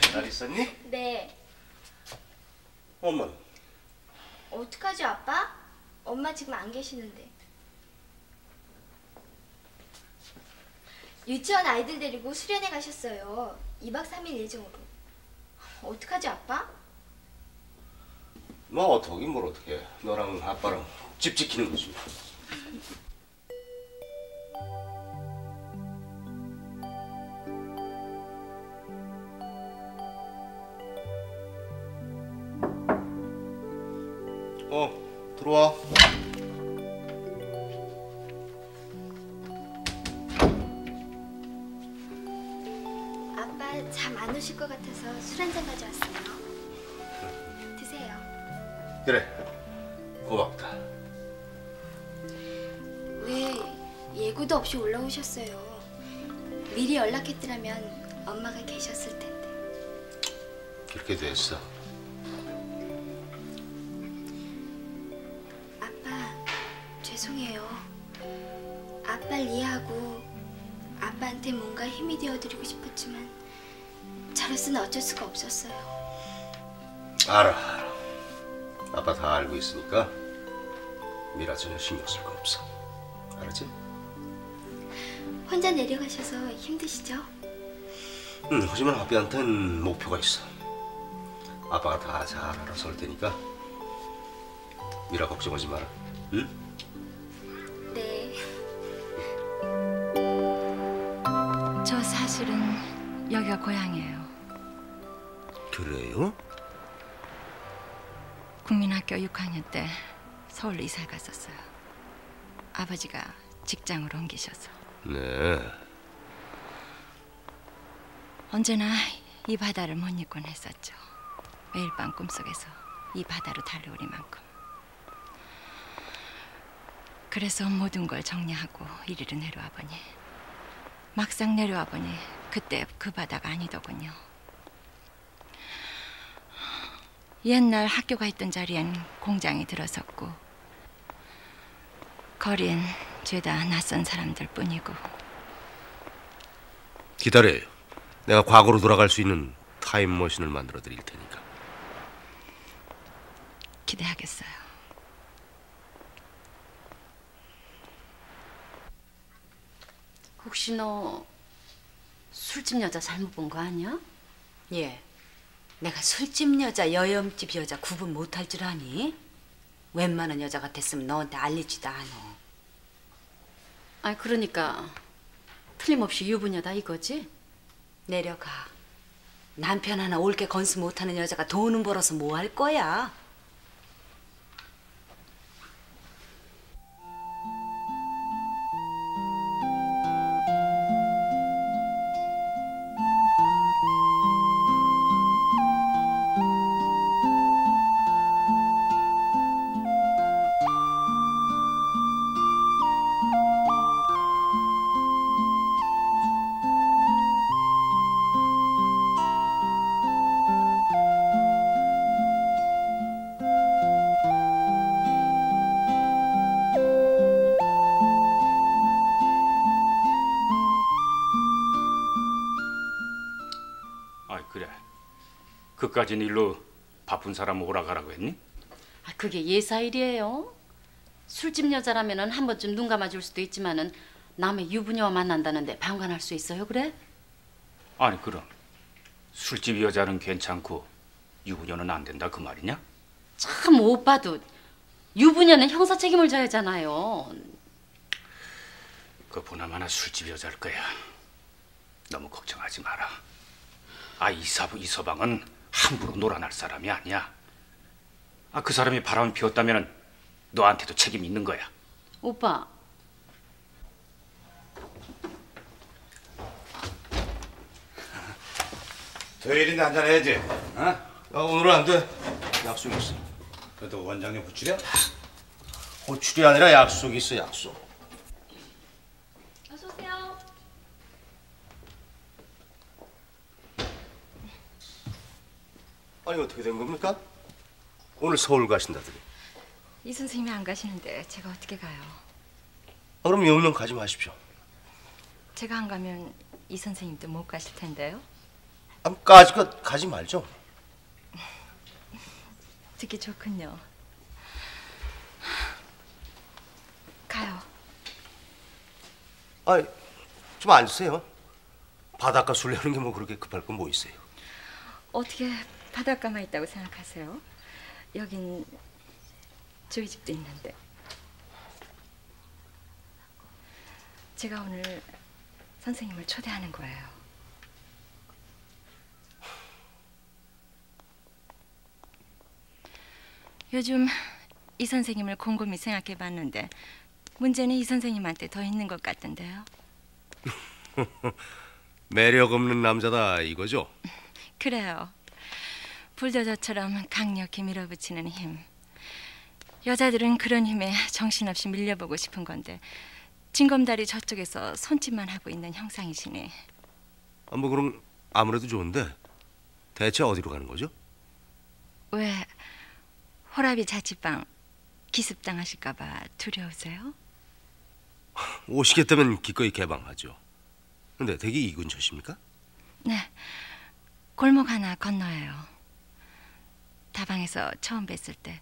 잘 있었니? 네. 엄마는? 어떡하지, 아빠? 엄마 지금 안 계시는데. 유치원 아이들 데리고 수련회 가셨어요. 2박 3일 예정으로. 어떡하지, 아빠? 너 어떡하긴 뭘 어떡해. 너랑 아빠랑 집 지키는 거지. 들어와. 아빠 잠 안 오실 것 같아서 술 한 잔 가져왔어요. 드세요. 그래. 고맙다. 왜 예고도 없이 올라오셨어요? 미리 연락했더라면 엄마가 계셨을 텐데. 그렇게 됐어. 아빠, 죄송해요. 아빠를 이해하고 아빠한테 뭔가 힘이 되어드리고 싶었지만 저로서는 어쩔 수가 없었어요. 알아. 아빠 다 알고 있으니까 미라 전혀 신경 쓸 거 없어. 알았지? 혼자 내려가셔서 힘드시죠? 응, 하지만 아빠한텐 목표가 있어. 아빠가 다 잘 알아서 할 테니까 미라 걱정하지 마라. 응? 네. 저 사실은 여기가 고향이에요. 그래요? 국민학교 6학년 때 서울로 이사를 갔었어요. 아버지가 직장으로 옮기셔서. 네. 언제나 이 바다를 못 잊곤 했었죠. 매일 밤 꿈속에서 이 바다로 달려오리만큼. 그래서 모든 걸 정리하고 이리로 내려와 보니 막상 내려와 보니 그때 그 바다가 아니더군요. 옛날 학교가 있던 자리엔 공장이 들어섰고 거리엔 죄다 낯선 사람들 뿐이고. 기다려요. 내가 과거로 돌아갈 수 있는 타임머신을 만들어 드릴 테니까. 기대하겠어요. 혹시 너 술집 여자 잘못 본 거 아니야? 예. 내가 술집 여자, 여염집 여자 구분 못할 줄 아니? 웬만한 여자 같았으면 너한테 알리지도 않아. 아니 그러니까 틀림없이 유부녀다 이거지? 내려가. 남편 하나 옳게 건수 못하는 여자가 돈은 벌어서 뭐 할 거야? 그까진 일로 바쁜 사람 오라가라고 했니? 그게 예사일이에요. 술집 여자라면은 한 번쯤 눈 감아줄 수도 있지만은 남의 유부녀와 만난다는데 방관할 수 있어요, 그래? 아니 그럼 술집 여자는 괜찮고 유부녀는 안 된다 그 말이냐? 참 오빠도 유부녀는 형사 책임을 져야 하잖아요. 그 보나마나 술집 여자일 거야. 너무 걱정하지 마라. 아 이서방은 함부로 놀아날 사람이 아니야. 아 그 사람이 바람을 피웠다면 너한테도 책임 있는 거야. 오빠. 토요일인데 한잔 해야지. 어? 오늘은 안 돼. 약속 있어. 그래도 원장님 호출이야? 호출이 아니라 약속이 있어, 약속. 어서 오세요. 아니 어떻게 된 겁니까? 오늘 서울 가신다더니. 이 선생님이 안 가시는데 제가 어떻게 가요? 아, 그럼 영영 가지 마십시오. 제가 안 가면 이 선생님도 못 가실 텐데요. 까짓것 가지 말죠. 듣기 좋군요. 가요. 아이, 좀 앉으세요. 바닷가 술래하는 게 뭐 그렇게 급할 건 뭐 있어요? 어떻게 바닷가만 있다고 생각하세요? 여긴 저희 집도 있는데. 제가 오늘 선생님을 초대하는 거예요. 요즘 이 선생님을 곰곰이 생각해 봤는데 문제는 이 선생님한테 더 있는 것 같던데요. 매력 없는 남자다 이거죠? 그래요. 불도저처럼 강력히 밀어붙이는 힘. 여자들은 그런 힘에 정신없이 밀려보고 싶은 건데 징검다리 저쪽에서 손짓만 하고 있는 형상이시네. 뭐 그럼 아무래도 좋은데 대체 어디로 가는 거죠? 왜 호라비 자취방 기습당하실까 봐 두려우세요? 오시겠다면 기꺼이 개방하죠. 근데 댁이 이 근처십니까? 네. 골목 하나 건너예요. 다방에서 처음 뵀을 때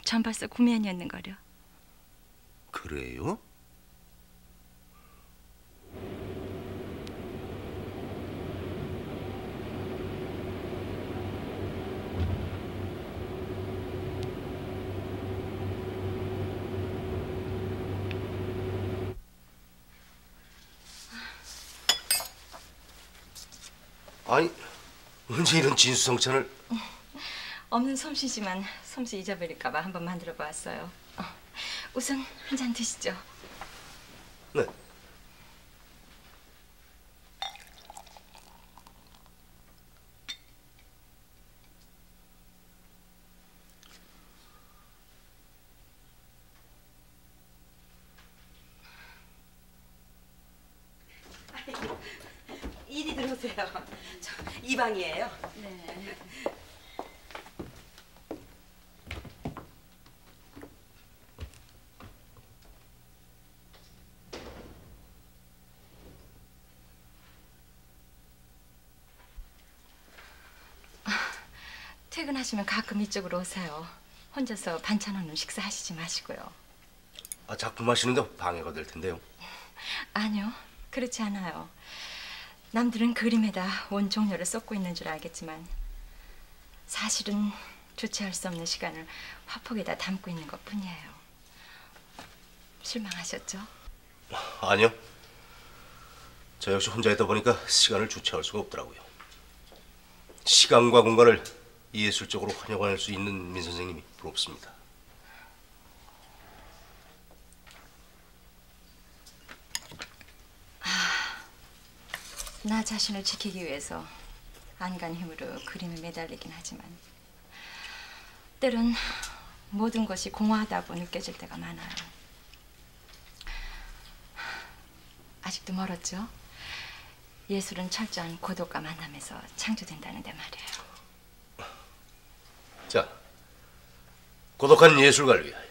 전 벌써 구면이었는거려. 그래요? 아니, 언제 이런 진수성찬을... 없는 솜씨지만 솜씨 잊어버릴까 봐 한번 만들어 보았어요. 우선 한 잔 드시죠. 네. 이리 들어오세요. 이 방이에요. 네. 퇴근하시면 가끔 이쪽으로 오세요. 혼자서 반찬 없는 식사하시지 마시고요. 작품 하시는데 방해가 될 텐데요. 아니요, 그렇지 않아요. 남들은 그림에다 온 종려를 쏟고 있는 줄 알겠지만 사실은 주체할 수 없는 시간을 화폭에다 담고 있는 것뿐이에요. 실망하셨죠? 아니요. 저 역시 혼자 있다 보니까 시간을 주체할 수가 없더라고요. 시간과 공간을 예술적으로 활용할 수 있는 민 선생님이 부럽습니다. 나 자신을 지키기 위해서 안간 힘으로 그림에 매달리긴 하지만 때론 모든 것이 공허하다고 느껴질 때가 많아요. 아직도 멀었죠? 예술은 철저한 고독과 만남에서 창조된다는데 말이에요. 자, 고독한 예술가를 위하여.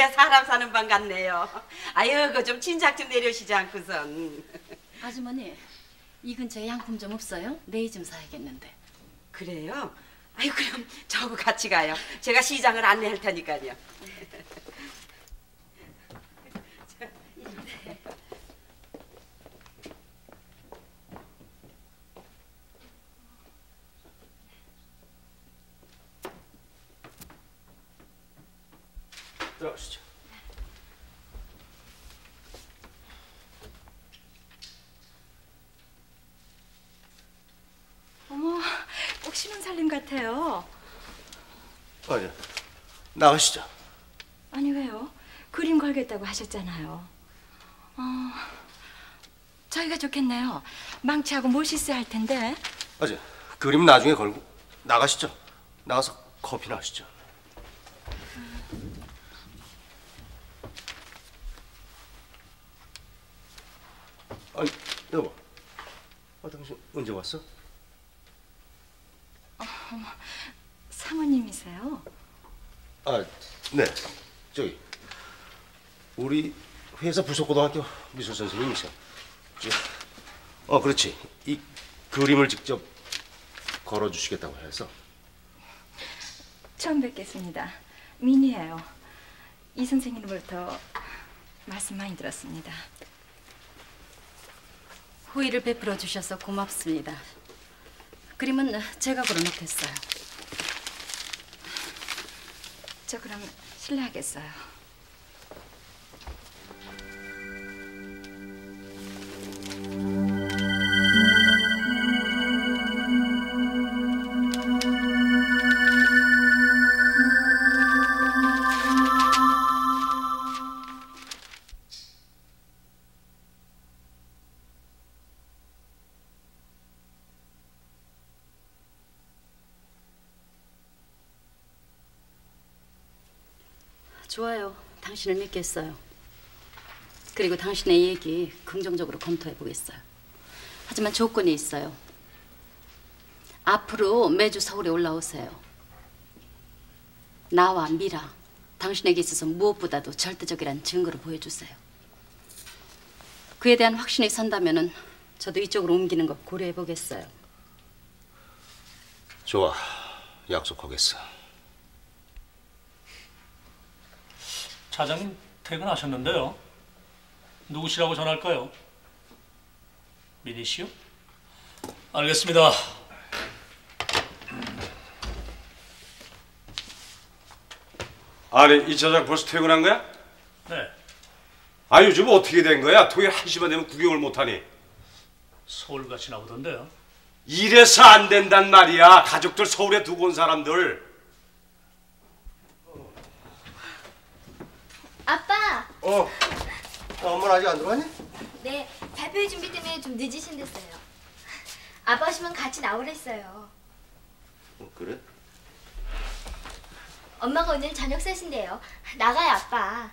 진짜 사람 사는 방 같네요. 아유, 그 좀 진작 좀 내려오시지 않고선. 아주머니, 이 근처에 양품 좀 없어요? 내일 좀 사야겠는데. 그래요? 아유, 그럼 저하고 같이 가요. 제가 시장을 안내할 테니까요. 들어가시죠. 어머, 꼭 신혼살림 같아요. 아니, 나가시죠. 아니 왜요? 그림 걸겠다고 하셨잖아요. 저희가 좋겠네요. 망치하고 뭘 씻어야 할 텐데. 아니, 그림 나중에 걸고 나가시죠. 나가서 커피나 하시죠. 아니, 여보. 당신 언제 왔어? 어머, 사모님이세요? 아, 네. 저기 우리 회사 부속고등학교 미술 선생님이세요. 그렇지. 이 그림을 직접 걸어주시겠다고 해서. 처음 뵙겠습니다. 민희예요. 이 선생님으로부터 말씀 많이 들었습니다. 호의를 베풀어 주셔서 고맙습니다. 그림은 제가 걸어놓겠어요. 저 그럼 실례하겠어요. 좋아요. 당신을 믿겠어요. 그리고 당신의 얘기 긍정적으로 검토해 보겠어요. 하지만 조건이 있어요. 앞으로 매주 서울에 올라오세요. 나와 미라, 당신에게 있어서 무엇보다도 절대적이란 증거를 보여주세요. 그에 대한 확신이 선다면은 저도 이쪽으로 옮기는 거 고려해 보겠어요. 좋아. 약속하겠어. 차장님 퇴근하셨는데요. 누구시라고 전할까요? 민희 씨요? 알겠습니다. 아니, 이 차장 벌써 퇴근한 거야? 네. 아, 요즘 어떻게 된 거야? 토요일 1시만 되면 구경을 못하니. 서울 가시나 보던데요. 이래서 안 된단 말이야. 가족들 서울에 두고 온 사람들. 아빠! 엄마는 아직 안 들어왔니? 네, 발표회 준비 때문에 좀 늦으신댔어요. 아빠 오시면 같이 나오랬어요. 그래? 엄마가 오늘 저녁 사신대요. 나가요, 아빠.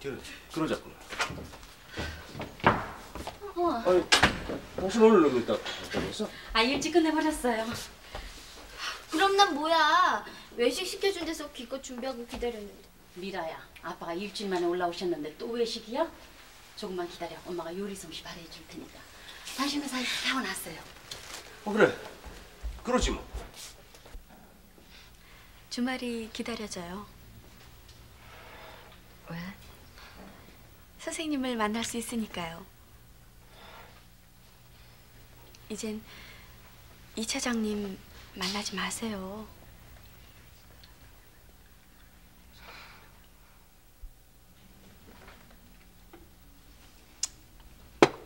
그래. 그러자꾸나. 어. 당신 오늘 너무 있다 갔다고 했어? 일찍 끝내버렸어요. 그럼 난 뭐야? 외식 시켜준 데서 기껏 준비하고 기다렸는데. 미라야, 아빠가 일주일 만에 올라오셨는데 또 외식이야? 조금만 기다려. 엄마가 요리 솜씨 발휘해 줄 테니까. 당신 그 사이 태워놨어요. 그래. 그러지 뭐. 주말이 기다려져요. 왜? 선생님을 만날 수 있으니까요. 이젠 이 차장님 만나지 마세요.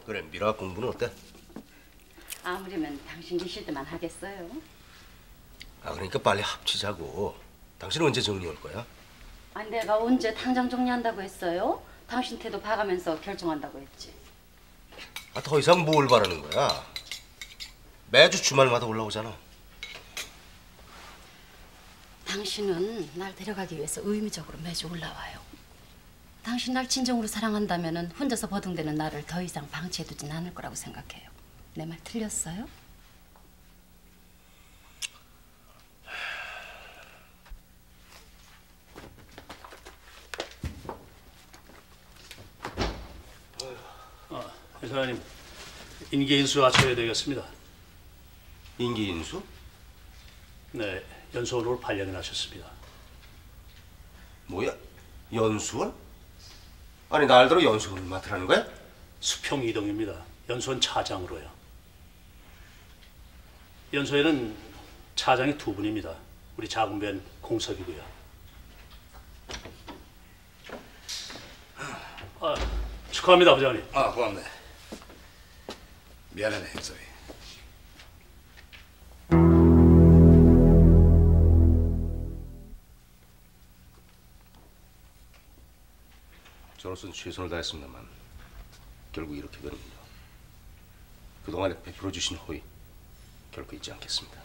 그래, 미라 공부는 어때? 아무리면 당신 계실 때만 하겠어요. 그러니까 빨리 합치자고. 당신은 언제 정리 올 거야? 내가 언제 당장 정리한다고 했어요? 당신 태도 봐가면서 결정한다고 했지. 더 이상 뭘 바라는 거야? 매주 주말마다 올라오잖아. 당신은 날 데려가기 위해서 의무적으로 매주 올라와요. 당신 날 진정으로 사랑한다면은 혼자서 버둥대는 나를 더 이상 방치해두진 않을 거라고 생각해요. 내 말 틀렸어요? 회사님, 인기인수 하셔야 되겠습니다. 인기인수? 네, 연수원으로 발령이 나셨습니다. 뭐야? 연수원? 아니 날들어 연수원을 맡으라는 거야? 수평 이동입니다. 연수원 차장으로요. 연수에는 차장이 두 분입니다. 우리 작은변 공석이고요. 축하합니다, 부장님. 고맙네. 미안하네, 행섭이. 저로서는 최선을 다했습니다만 결국 이렇게 되는군요. 그동안에 베풀어 주신 호의 결코 잊지 않겠습니다.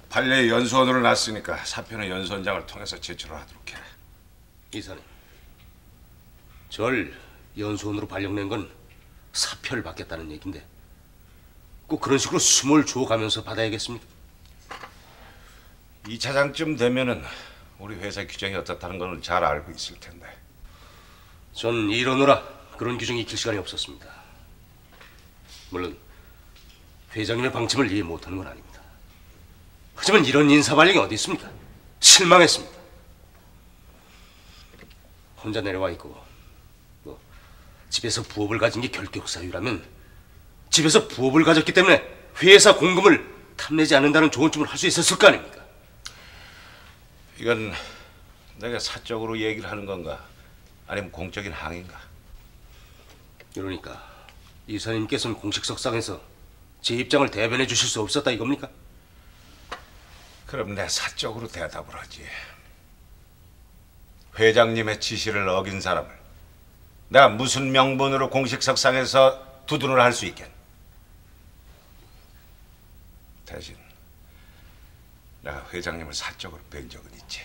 판례 연수원으로 났으니까 사표는 연수원장을 통해서 제출을 하도록 해. 이사님, 절 연수원으로 발령낸 건 사표를 받겠다는 얘긴데 꼭 그런 식으로 숨을 주어가면서 받아야겠습니까? 2차장쯤 되면은 우리 회사 규정이 어떻다는 걸 잘 알고 있을 텐데. 전 이러느라 그런 규정이 익힐 시간이 없었습니다. 물론 회장님의 방침을 이해 못하는 건 아닙니다. 하지만 이런 인사발령이 어디 있습니까? 실망했습니다. 혼자 내려와 있고 집에서 부업을 가진 게 결격 사유라면 집에서 부업을 가졌기 때문에 회사 공금을 탐내지 않는다는 조언쯤을 할 수 있었을 거 아닙니까? 이건 내가 사적으로 얘기를 하는 건가? 아니면 공적인 항의인가? 그러니까 이사님께서는 공식석상에서 제 입장을 대변해 주실 수 없었다 이겁니까? 그럼 내 사적으로 대답을 하지. 회장님의 지시를 어긴 사람을 내가 무슨 명분으로 공식석상에서 두둔을 할 수 있겠? 대신 내가 회장님을 사적으로 뵌 적은 있지.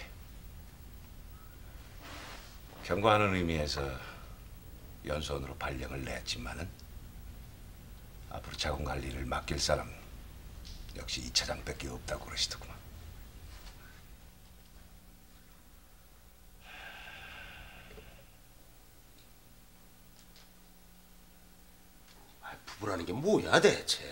경고하는 의미에서 연수원으로 발령을 냈지만은 앞으로 자금 관리를 맡길 사람 역시 이 차장밖에 없다고 그러시더구만. 부부라는 게 뭐야 대체?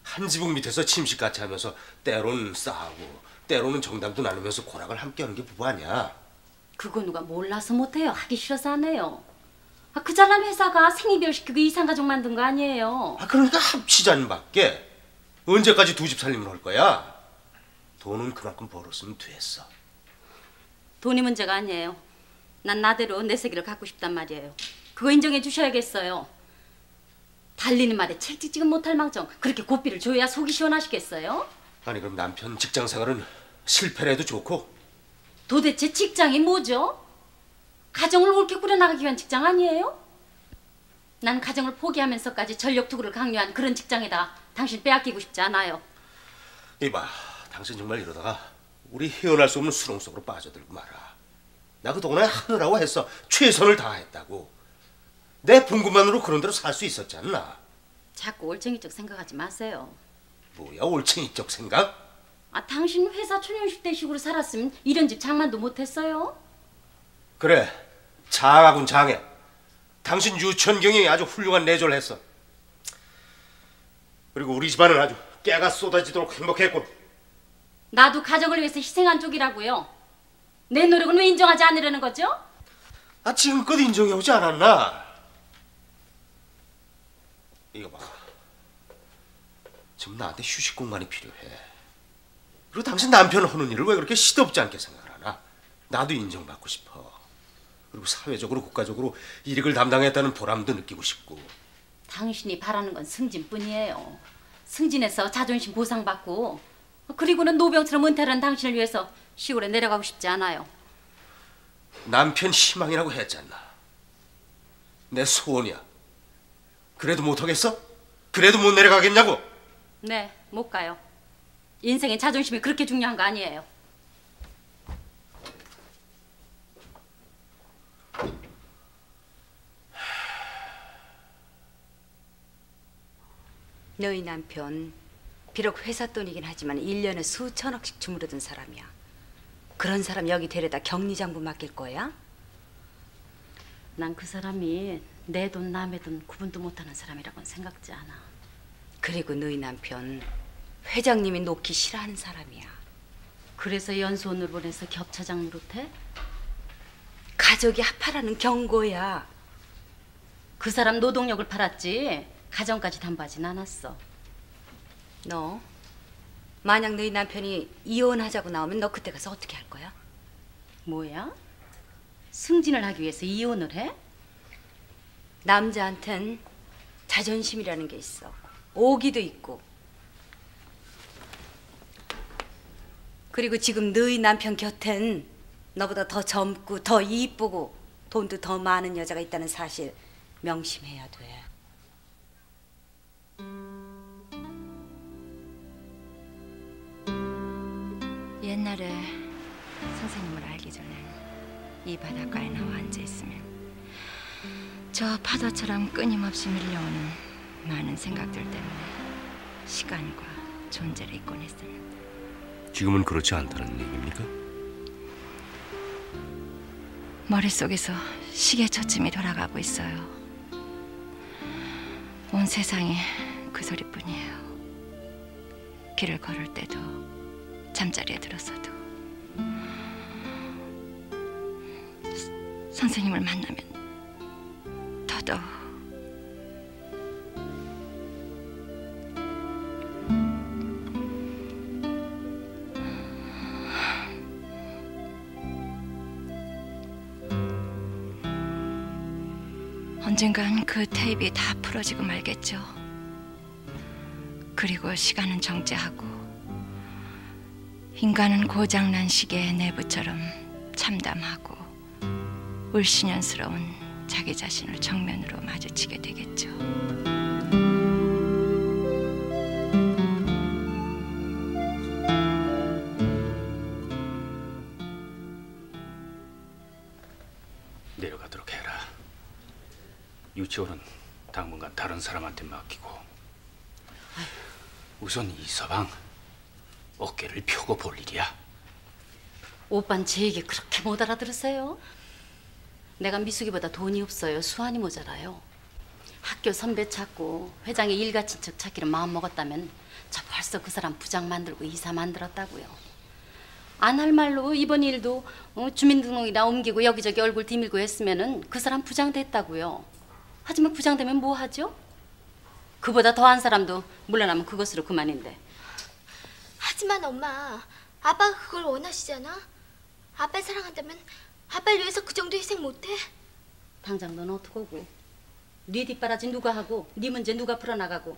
한 지붕 밑에서 침식같이 하면서 때로는 싸우고 때로는 정담도 나누면서 고락을 함께하는 게 부부 아니야? 그거 누가 몰라서 못해요. 하기 싫어서 안 해요. 그 잘난 회사가 생이별시키고 이상가족 만든 거 아니에요. 그러니까 합치자는 밖에 언제까지 두 집 살림을 할 거야? 돈은 그만큼 벌었으면 됐어. 돈이 문제가 아니에요. 난 나대로 내 세계를 갖고 싶단 말이에요. 그거 인정해 주셔야겠어요. 달리는 말에 찰찍지근 못할 망정 그렇게 고삐를 줘야 속이 시원하시겠어요? 아니 그럼 남편 직장 생활은 실패를 해도 좋고? 도대체 직장이 뭐죠? 가정을 옳게 꾸려나가기 위한 직장 아니에요? 난 가정을 포기하면서까지 전력 투구를 강요한 그런 직장에다 당신 빼앗기고 싶지 않아요. 이봐, 당신 정말 이러다가 우리 헤어날 수 없는 수렁 속으로 빠져들고 말아. 나 그동안에 하느라고 했어. 최선을 다했다고. 내 분구만으로 그런 대로 살 수 있었지 않나? 자꾸 올챙이적 생각하지 마세요. 뭐야 올챙이적 생각? 당신 회사 촌형식 대식으로 살았으면 이런 집 장만도 못했어요? 그래, 장하군 장해. 당신 유치원 경영이 아주 훌륭한 내조를 했어. 그리고 우리 집안은 아주 깨가 쏟아지도록 행복했군. 나도 가족을 위해서 희생한 쪽이라고요. 내 노력은 왜 인정하지 않으려는 거죠? 지금껏 인정해 오지 않았나? 이거 봐. 지금 나한테 휴식 공간이 필요해. 그리고 당신 남편 하는 일을 왜 그렇게 시덥지 않게 생각을 하나? 나도 인정받고 싶어. 그리고 사회적으로 국가적으로 일익을 담당했다는 보람도 느끼고 싶고. 당신이 바라는 건 승진뿐이에요. 승진해서 자존심 보상받고 그리고는 노병처럼 은퇴하는 당신을 위해서 시골에 내려가고 싶지 않아요. 남편 희망이라고 했잖아. 내 소원이야. 그래도 못하겠어? 그래도 못 내려가겠냐고? 네, 못 가요. 인생의 자존심이 그렇게 중요한 거 아니에요. 너희 남편 비록 회사 돈이긴 하지만 1년에 수천억씩 주무르던 사람이야. 그런 사람 여기 데려다 격리장부 맡길 거야? 난 그 사람이 내 돈 남의 돈 구분도 못하는 사람이라고는 생각지 않아. 그리고 너희 남편 회장님이 놓기 싫어하는 사람이야. 그래서 연수원을 보내서 겹차장 노릇해? 가족이 합하라는 경고야. 그 사람 노동력을 팔았지 가정까지 담보하진 않았어. 너 만약 너희 남편이 이혼하자고 나오면 너 그때 가서 어떻게 할 거야? 뭐야? 승진을 하기 위해서 이혼을 해? 남자한텐 자존심이라는 게 있어. 오기도 있고. 그리고 지금 너희 남편 곁엔 너보다 더 젊고 더 이쁘고 돈도 더 많은 여자가 있다는 사실 명심해야 돼. 옛날에 선생님을 알기 전엔 이 바닷가에 나와 앉아 있으면 저 파도처럼 끊임없이 밀려오는 많은 생각들 때문에 시간과 존재를 잊곤 했었는데 지금은 그렇지 않다는 얘기입니까? 머릿속에서 시계초침이 돌아가고 있어요. 온 세상이 그 소리뿐이에요. 길을 걸을 때도 잠자리에 들어서도 선생님을 만나면 더더욱 언젠간 그 테이프가 다 풀어지고 말겠죠. 그리고 시간은 정지하고 인간은 고장난 시계의 내부처럼 참담하고 울신연스러운 자기 자신을 정면으로 마주치게 되겠죠. 내려가도록 해라. 유치원은 당분간 다른 사람한테 맡기고 우선 이서방 어깨를 펴고 볼 일이야. 오빤 제 얘기 그렇게 못 알아들으세요? 내가 미숙이보다 돈이 없어요. 수완이 모자라요. 학교 선배 찾고 회장의 일가친 척 찾기를 마음먹었다면 저 벌써 그 사람 부장 만들고 이사 만들었다고요. 안 할 말로 이번 일도 주민등록이나 옮기고 여기저기 얼굴 디밀고 했으면은 그 사람 부장 됐다고요. 하지만 부장 되면 뭐 하죠? 그보다 더한 사람도 물러나면 그것으로 그만인데. 하지만 엄마, 아빠가 그걸 원하시잖아. 아빠를 사랑한다면 아빠를 위해서 그 정도 희생 못해? 당장 넌 어떡하고? 네 뒷바라지 누가 하고 네 문제 누가 풀어나가고?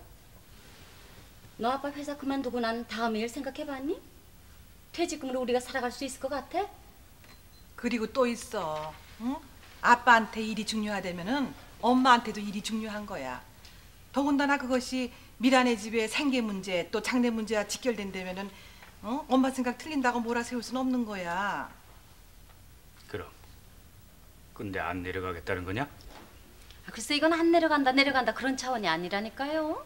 너 아빠 회사 그만두고 난 다음 일 생각해봤니? 퇴직금으로 우리가 살아갈 수 있을 것 같아? 그리고 또 있어. 응? 아빠한테 일이 중요하다면은 엄마한테도 일이 중요한 거야. 더군다나 그것이 미란의 집의 생계 문제 또 장래 문제와 직결된다면은 엄마 생각 틀린다고 몰아세울 수는 없는 거야. 그럼 근데 안 내려가겠다는 거냐? 글쎄 이건 안 내려간다 그런 차원이 아니라니까요.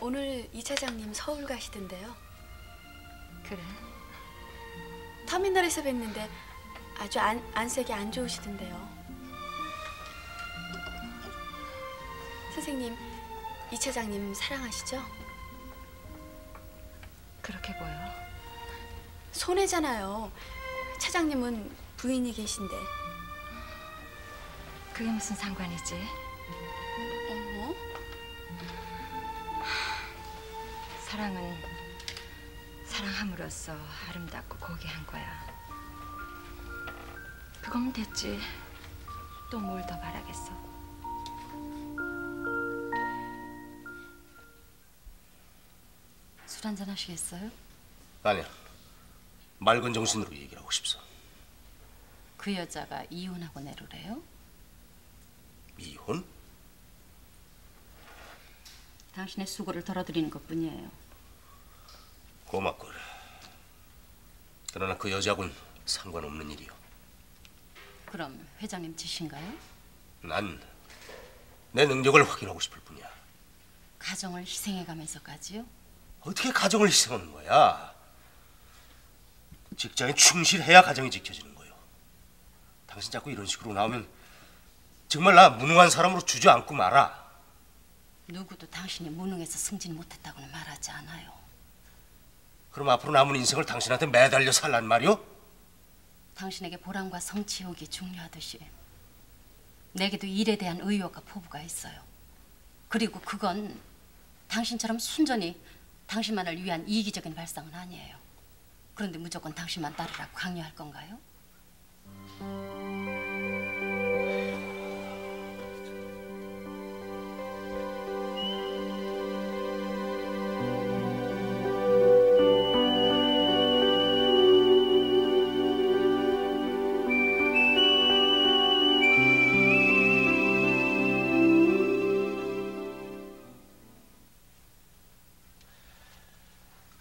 오늘 이 차장님 서울 가시던데요. 그래? 터미널에서 뵀는데 아주 안색이 안 좋으시던데요. 선생님, 이 차장님 사랑하시죠? 그렇게 보여. 손해잖아요. 차장님은 부인이 계신데. 그게 무슨 상관이지? 어머? 사랑은 사랑함으로써 아름답고 고귀한 거야. 그거면 됐지. 또 뭘 더 바라겠어. 술 한잔 하시겠어요? 아니야. 맑은 정신으로 얘기를 하고 싶어. 그 여자가 이혼하고 내로래요? 이혼? 당신의 수고를 덜어드리는 것뿐이에요. 고맙군. 그러나 그 여자하고는 상관없는 일이요. 그럼 회장님 짓인가요? 난 내 능력을 확인하고 싶을 뿐이야. 가정을 희생해가면서까지요? 어떻게 가정을 희생하는 거야? 직장에 충실해야 가정이 지켜지는 거요. 당신 자꾸 이런 식으로 나오면 정말 나 무능한 사람으로 주저앉고 말아. 누구도 당신이 무능해서 승진 못했다고는 말하지 않아요. 그럼 앞으로 남은 인생을 당신한테 매달려 살란 말이오? 당신에게 보람과 성취욕이 중요하듯이 내게도 일에 대한 의욕과 포부가 있어요. 그리고 그건 당신처럼 순전히 당신만을 위한 이기적인 발상은 아니에요. 그런데 무조건 당신만 따르라고 강요할 건가요?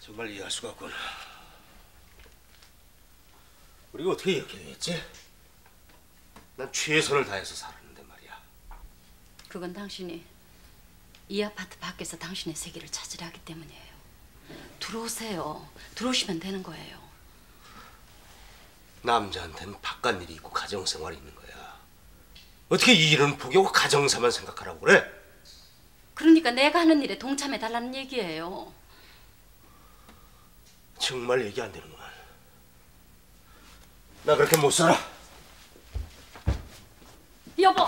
정말 이해할 수가 없군. 우리가 어떻게 이렇게 됐지? 난 최선을 다해서 살았는데 말이야. 그건 당신이 이 아파트 밖에서 당신의 세계를 찾으려 하기 때문이에요. 들어오세요. 들어오시면 되는 거예요. 남자한테는 바깥 일이 있고 가정생활이 있는 거야. 어떻게 이 일은 포기하고 가정사만 생각하라고 그래? 그러니까 내가 하는 일에 동참해달라는 얘기예요. 정말 얘기 안 되는구만. 나 그렇게 못 살아. 여보.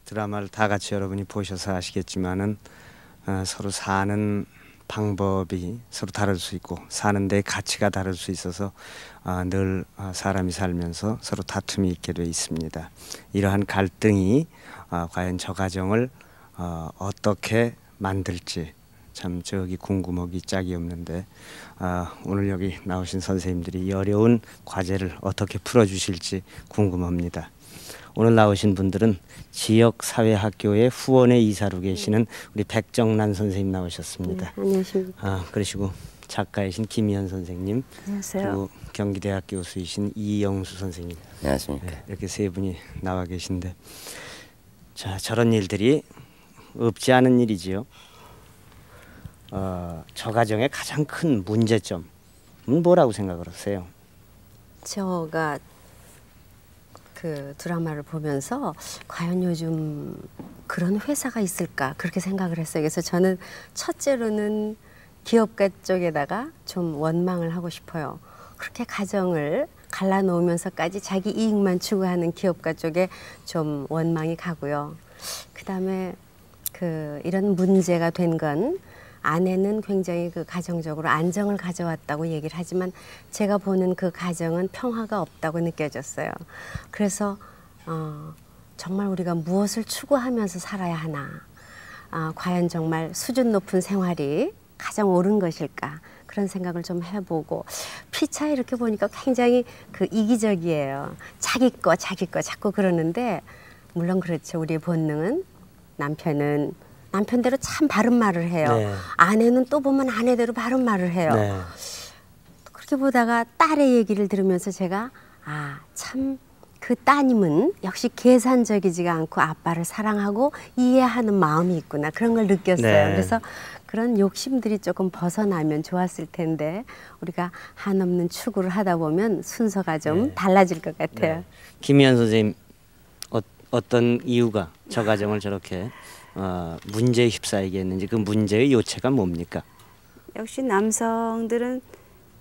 드라마를 다 같이 여러분이 보셔서 아시겠지만은 서로 사는 방법이 서로 다를 수 있고 사는 데 가치가 다를 수 있어서 늘 사람이 살면서 서로 다툼이 있게 돼 있습니다. 이러한 갈등이 과연 저 가정을 어떻게 만들지 참 저기 궁금하기 짝이 없는데 오늘 여기 나오신 선생님들이 이 어려운 과제를 어떻게 풀어주실지 궁금합니다. 오늘 나오신 분들은 지역사회학교의 후원회 이사로 계시는 우리 백정란 선생님 나오셨습니다. 네, 안녕하십니까. 그러시고 작가이신 김희연 선생님, 안녕하세요. 그리고 경기대학 교수이신 이영수 선생님. 안녕하십니까. 네, 이렇게 세 분이 나와 계신데, 자 저런 일들이 없지 않은 일이지요. 저 가정의 가장 큰 문제점은 뭐라고 생각을 하세요? 제가 그 드라마를 보면서 과연 요즘 그런 회사가 있을까 그렇게 생각을 했어요. 그래서 저는 첫째로는 기업가 쪽에다가 좀 원망을 하고 싶어요. 그렇게 가정을 갈라놓으면서까지 자기 이익만 추구하는 기업가 쪽에 좀 원망이 가고요. 그다음에 이런 문제가 된 건 아내는 굉장히 그 가정적으로 안정을 가져왔다고 얘기를 하지만 제가 보는 그 가정은 평화가 없다고 느껴졌어요. 그래서 정말 우리가 무엇을 추구하면서 살아야 하나, 과연 정말 수준 높은 생활이 가장 옳은 것일까 그런 생각을 좀 해보고 피차 이렇게 보니까 굉장히 이기적이에요. 자기 거 자꾸 그러는데 물론 그렇죠. 우리의 본능은 남편은 남편대로 참 바른 말을 해요. 네. 아내는 또 보면 아내대로 바른 말을 해요. 네. 그렇게 보다가 딸의 얘기를 들으면서 제가 참 그 따님은 역시 계산적이지가 않고 아빠를 사랑하고 이해하는 마음이 있구나 그런 걸 느꼈어요. 네. 그래서 그런 욕심들이 조금 벗어나면 좋았을 텐데 우리가 한없는 추구를 하다 보면 순서가 좀 달라질 것 같아요. 김희연 선생님 어떤 이유가 저 가정을 저렇게 문제에 휩싸이게 했는지 그 문제의 요체가 뭡니까? 역시 남성들은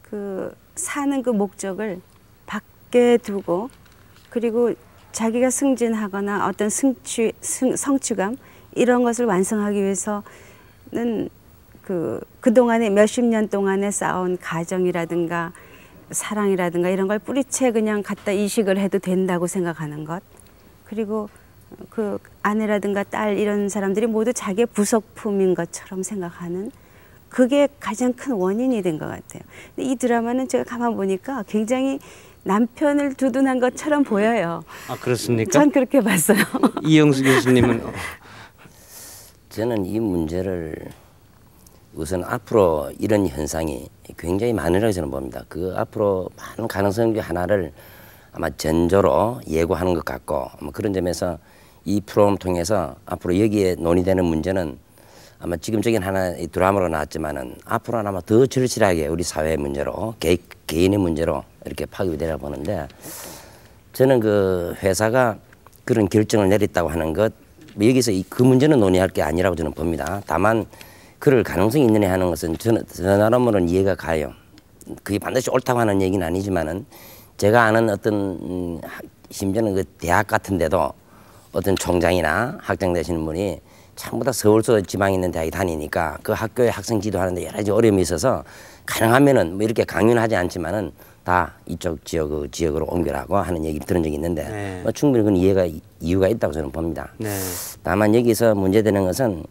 그 사는 그 목적을 밖에 두고 그리고 자기가 승진하거나 어떤 성취감 이런 것을 완성하기 위해서는 그동안에 몇십 년 동안에 쌓아온 가정이라든가 사랑이라든가 이런 걸 뿌리채 그냥 갖다 이식을 해도 된다고 생각하는 것. 그리고 그 아내라든가 딸 이런 사람들이 모두 자기의 부속품인 것처럼 생각하는 그게 가장 큰 원인이 된 것 같아요. 근데 이 드라마는 제가 가만 보니까 굉장히 남편을 두둔한 것처럼 보여요. 아, 그렇습니까? 전 그렇게 봤어요. 이영수 교수님은 저는 이 문제를 우선 앞으로 이런 현상이 굉장히 많으라고 저는 봅니다. 그 앞으로 많은 가능성 중 하나를 아마 전조로 예고하는 것 같고 아마 그런 점에서 이 프로그램을 통해서 앞으로 여기에 논의되는 문제는 아마 지금적인 하나의 드라마로 나왔지만은 앞으로는 아마 더 절실하게 우리 사회의 문제로 개인의 문제로 이렇게 파급되려 보는데 저는 그 회사가 그런 결정을 내렸다고 하는 것 여기서 그 문제는 논의할 게 아니라고 저는 봅니다. 다만 그럴 가능성이 있느냐 하는 것은 저는 저 나름으로는 이해가 가요. 그게 반드시 옳다고 하는 얘기는 아니지만은 제가 아는 어떤 심지어는 그 대학 같은 데도 어떤 총장이나 학장 되시는 분이 전부 다 서울서 지방에 있는 대학에 다니니까 그 학교에 학생 지도하는데 여러 가지 어려움이 있어서 가능하면은 뭐 이렇게 강요는 하지 않지만은 다 이쪽 지역으로 옮겨라고 하는 얘기 들은 적이 있는데 네. 뭐 충분히 그건 이유가 있다고 저는 봅니다. 네. 다만 여기서 문제되는 것은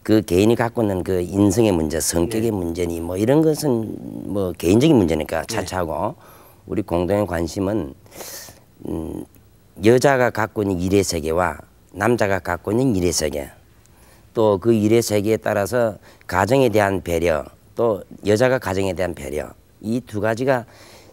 그 개인이 갖고 있는 그 인성의 문제, 성격의 문제니 뭐 이런 것은 뭐 개인적인 문제니까 차차하고 우리 공동의 관심은 여자가 갖고 있는 일의 세계와 남자가 갖고 있는 일의 세계 또 그 일의 세계에 따라서 가정에 대한 배려 또 여자가 가정에 대한 배려 이 두 가지가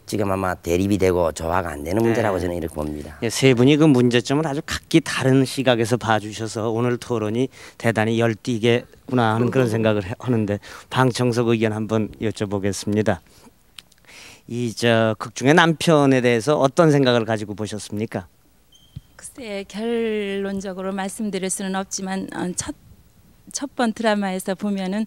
지금 아마 대립이 되고 조화가 안 되는 문제라고 저는 이렇게 봅니다. 예, 세 분이 그 문제점을 아주 각기 다른 시각에서 봐주셔서 오늘 토론이 대단히 열띠겠구나 하는 그런 생각을 하는데 방청석 의견 한번 여쭤보겠습니다. 이 극 중의 남편에 대해서 어떤 생각을 가지고 보셨습니까? 글쎄 결론적으로 말씀드릴 수는 없지만 첫 번 드라마에서 보면은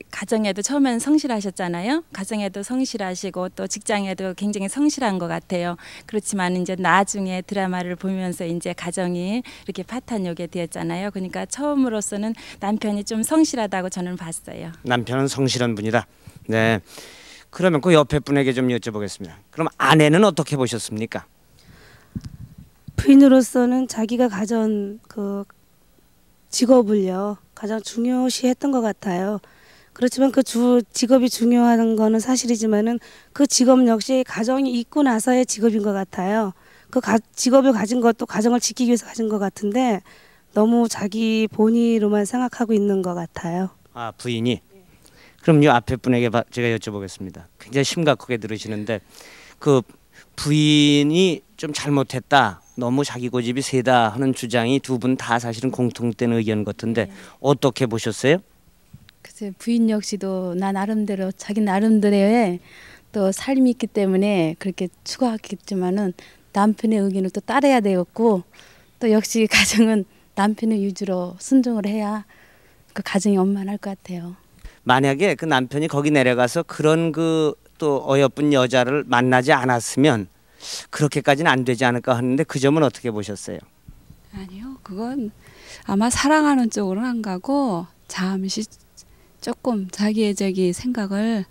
가정에도 처음엔 성실하셨잖아요. 가정에도 성실하시고 또 직장에도 굉장히 성실한 것 같아요. 그렇지만 이제 나중에 드라마를 보면서 이제 가정이 이렇게 파탄욕에 되었잖아요. 그러니까 처음으로서는 남편이 좀 성실하다고 저는 봤어요. 남편은 성실한 분이다. 네. 그러면 그 옆에 분에게 좀 여쭤보겠습니다. 그럼 아내는 어떻게 보셨습니까? 부인으로서는 자기가 가진 그 직업을요 가장 중요시했던 것 같아요. 그렇지만 그 직업이 중요한 거는 사실이지만은 그 직업 역시 가정이 있고 나서의 직업인 것 같아요. 그 직업을 가진 것도 가정을 지키기 위해서 가진 것 같은데 너무 자기 본의로만 생각하고 있는 것 같아요. 아, 부인이? 그럼 이 앞에 분에게 제가 여쭤보겠습니다. 굉장히 심각하게 들으시는데 그 부인이 좀 잘못했다. 너무 자기 고집이 세다 하는 주장이 두 분 다 사실은 공통된 의견 같은데 어떻게 보셨어요? 글쎄 부인 역시도 나 나름대로 자기 나름대로의 또 삶이 있기 때문에 그렇게 추구하겠지만은 남편의 의견을 또 따라야 되었고 또 역시 가정은 남편의 위주로 순종을 해야 그 가정이 원만할 것 같아요. 만약에 그 남편이 거기 내려가서 그런 또 어여쁜 여자를 만나지 않았으면 그렇게까지는 안 되지 않을까 하는데 그 점은 어떻게 보셨어요? 아니요, 그건 아마 사랑하는 쪽으로는 안 가고 잠시 조금 자기의 생각을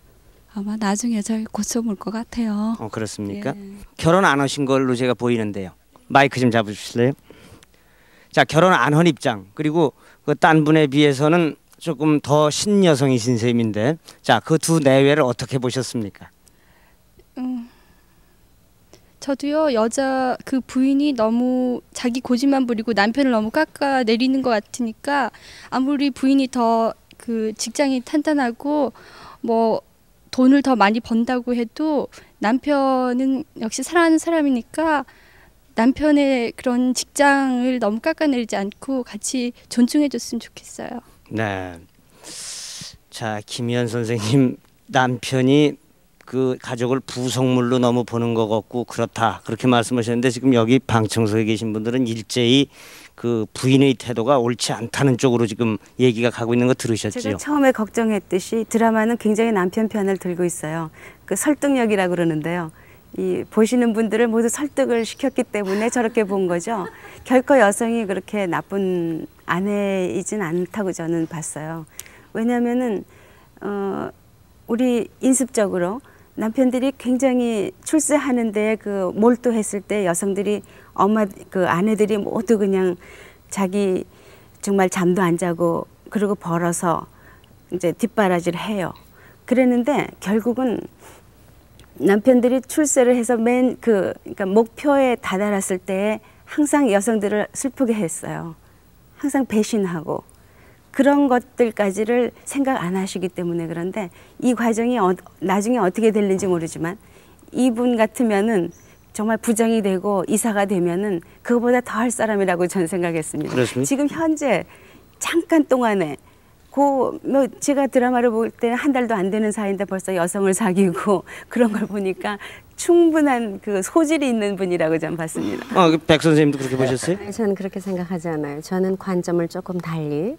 아마 나중에 잘 고쳐볼 것 같아요. 그렇습니까? 예. 결혼 안 하신 걸로 제가 보이는데요. 마이크 좀 잡으실래요? 자, 결혼 안 한 입장 그리고 그 딴 분에 비해서는 조금 더 신여성이신 셈인데 자, 그 두 내외를 어떻게 보셨습니까? 저도요 여자 그 부인이 너무 자기 고집만 부리고 남편을 너무 깎아내리는 것 같으니까 아무리 부인이 더 그 직장이 탄탄하고 뭐 돈을 더 많이 번다고 해도 남편은 역시 사랑하는 사람이니까 남편의 그런 직장을 너무 깎아내리지 않고 같이 존중해줬으면 좋겠어요. 네. 자, 김희연 선생님 남편이 그 가족을 부속물로 너무 보는 것 같고 그렇다 그렇게 말씀하셨는데 지금 여기 방청석에 계신 분들은 일제히 그 부인의 태도가 옳지 않다는 쪽으로 지금 얘기가 가고 있는 거 들으셨지요? 제가 처음에 걱정했듯이 드라마는 굉장히 남편 편을 들고 있어요. 그 설득력이라고 그러는데요. 이 보시는 분들을 모두 설득을 시켰기 때문에 저렇게 본 거죠. 결코 여성이 그렇게 나쁜 아내이진 않다고 저는 봤어요. 왜냐하면은 우리 인습적으로 남편들이 굉장히 출세하는데 그 몰두했을 때 여성들이 그 아내들이 모두 그냥 자기 정말 잠도 안 자고 그리고 벌어서 이제 뒷바라지를 해요. 그랬는데 결국은 남편들이 출세를 해서 그러니까 목표에 다다랐을 때 항상 여성들을 슬프게 했어요. 항상 배신하고 그런 것들까지를 생각 안 하시기 때문에 그런데 이 과정이 나중에 어떻게 될는지 모르지만 이분 같으면은 정말 부장이 되고 이사가 되면은 그거보다 더 할 사람이라고 저는 생각했습니다. 그렇습니까? 지금 현재 잠깐 동안에 뭐 제가 드라마를 볼 때 한 달도 안 되는 사이인데 벌써 여성을 사귀고 그런 걸 보니까 충분한 그 소질이 있는 분이라고 저는 봤습니다. 백 선생님도 그렇게 보셨어요? 저는 그렇게 생각하지 않아요. 저는 관점을 조금 달리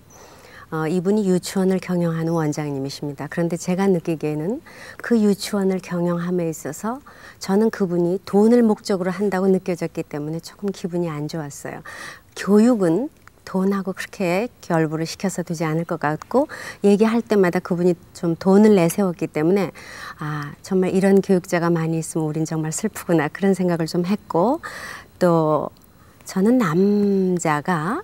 이분이 유치원을 경영하는 원장님이십니다. 그런데 제가 느끼기에는 그 유치원을 경영함에 있어서 저는 그분이 돈을 목적으로 한다고 느껴졌기 때문에 조금 기분이 안 좋았어요. 교육은 돈하고 그렇게 결부를 시켜서 되지 않을 것 같고 얘기할 때마다 그분이 좀 돈을 내세웠기 때문에 정말 이런 교육자가 많이 있으면 우린 정말 슬프구나 그런 생각을 좀 했고 또 저는 남자가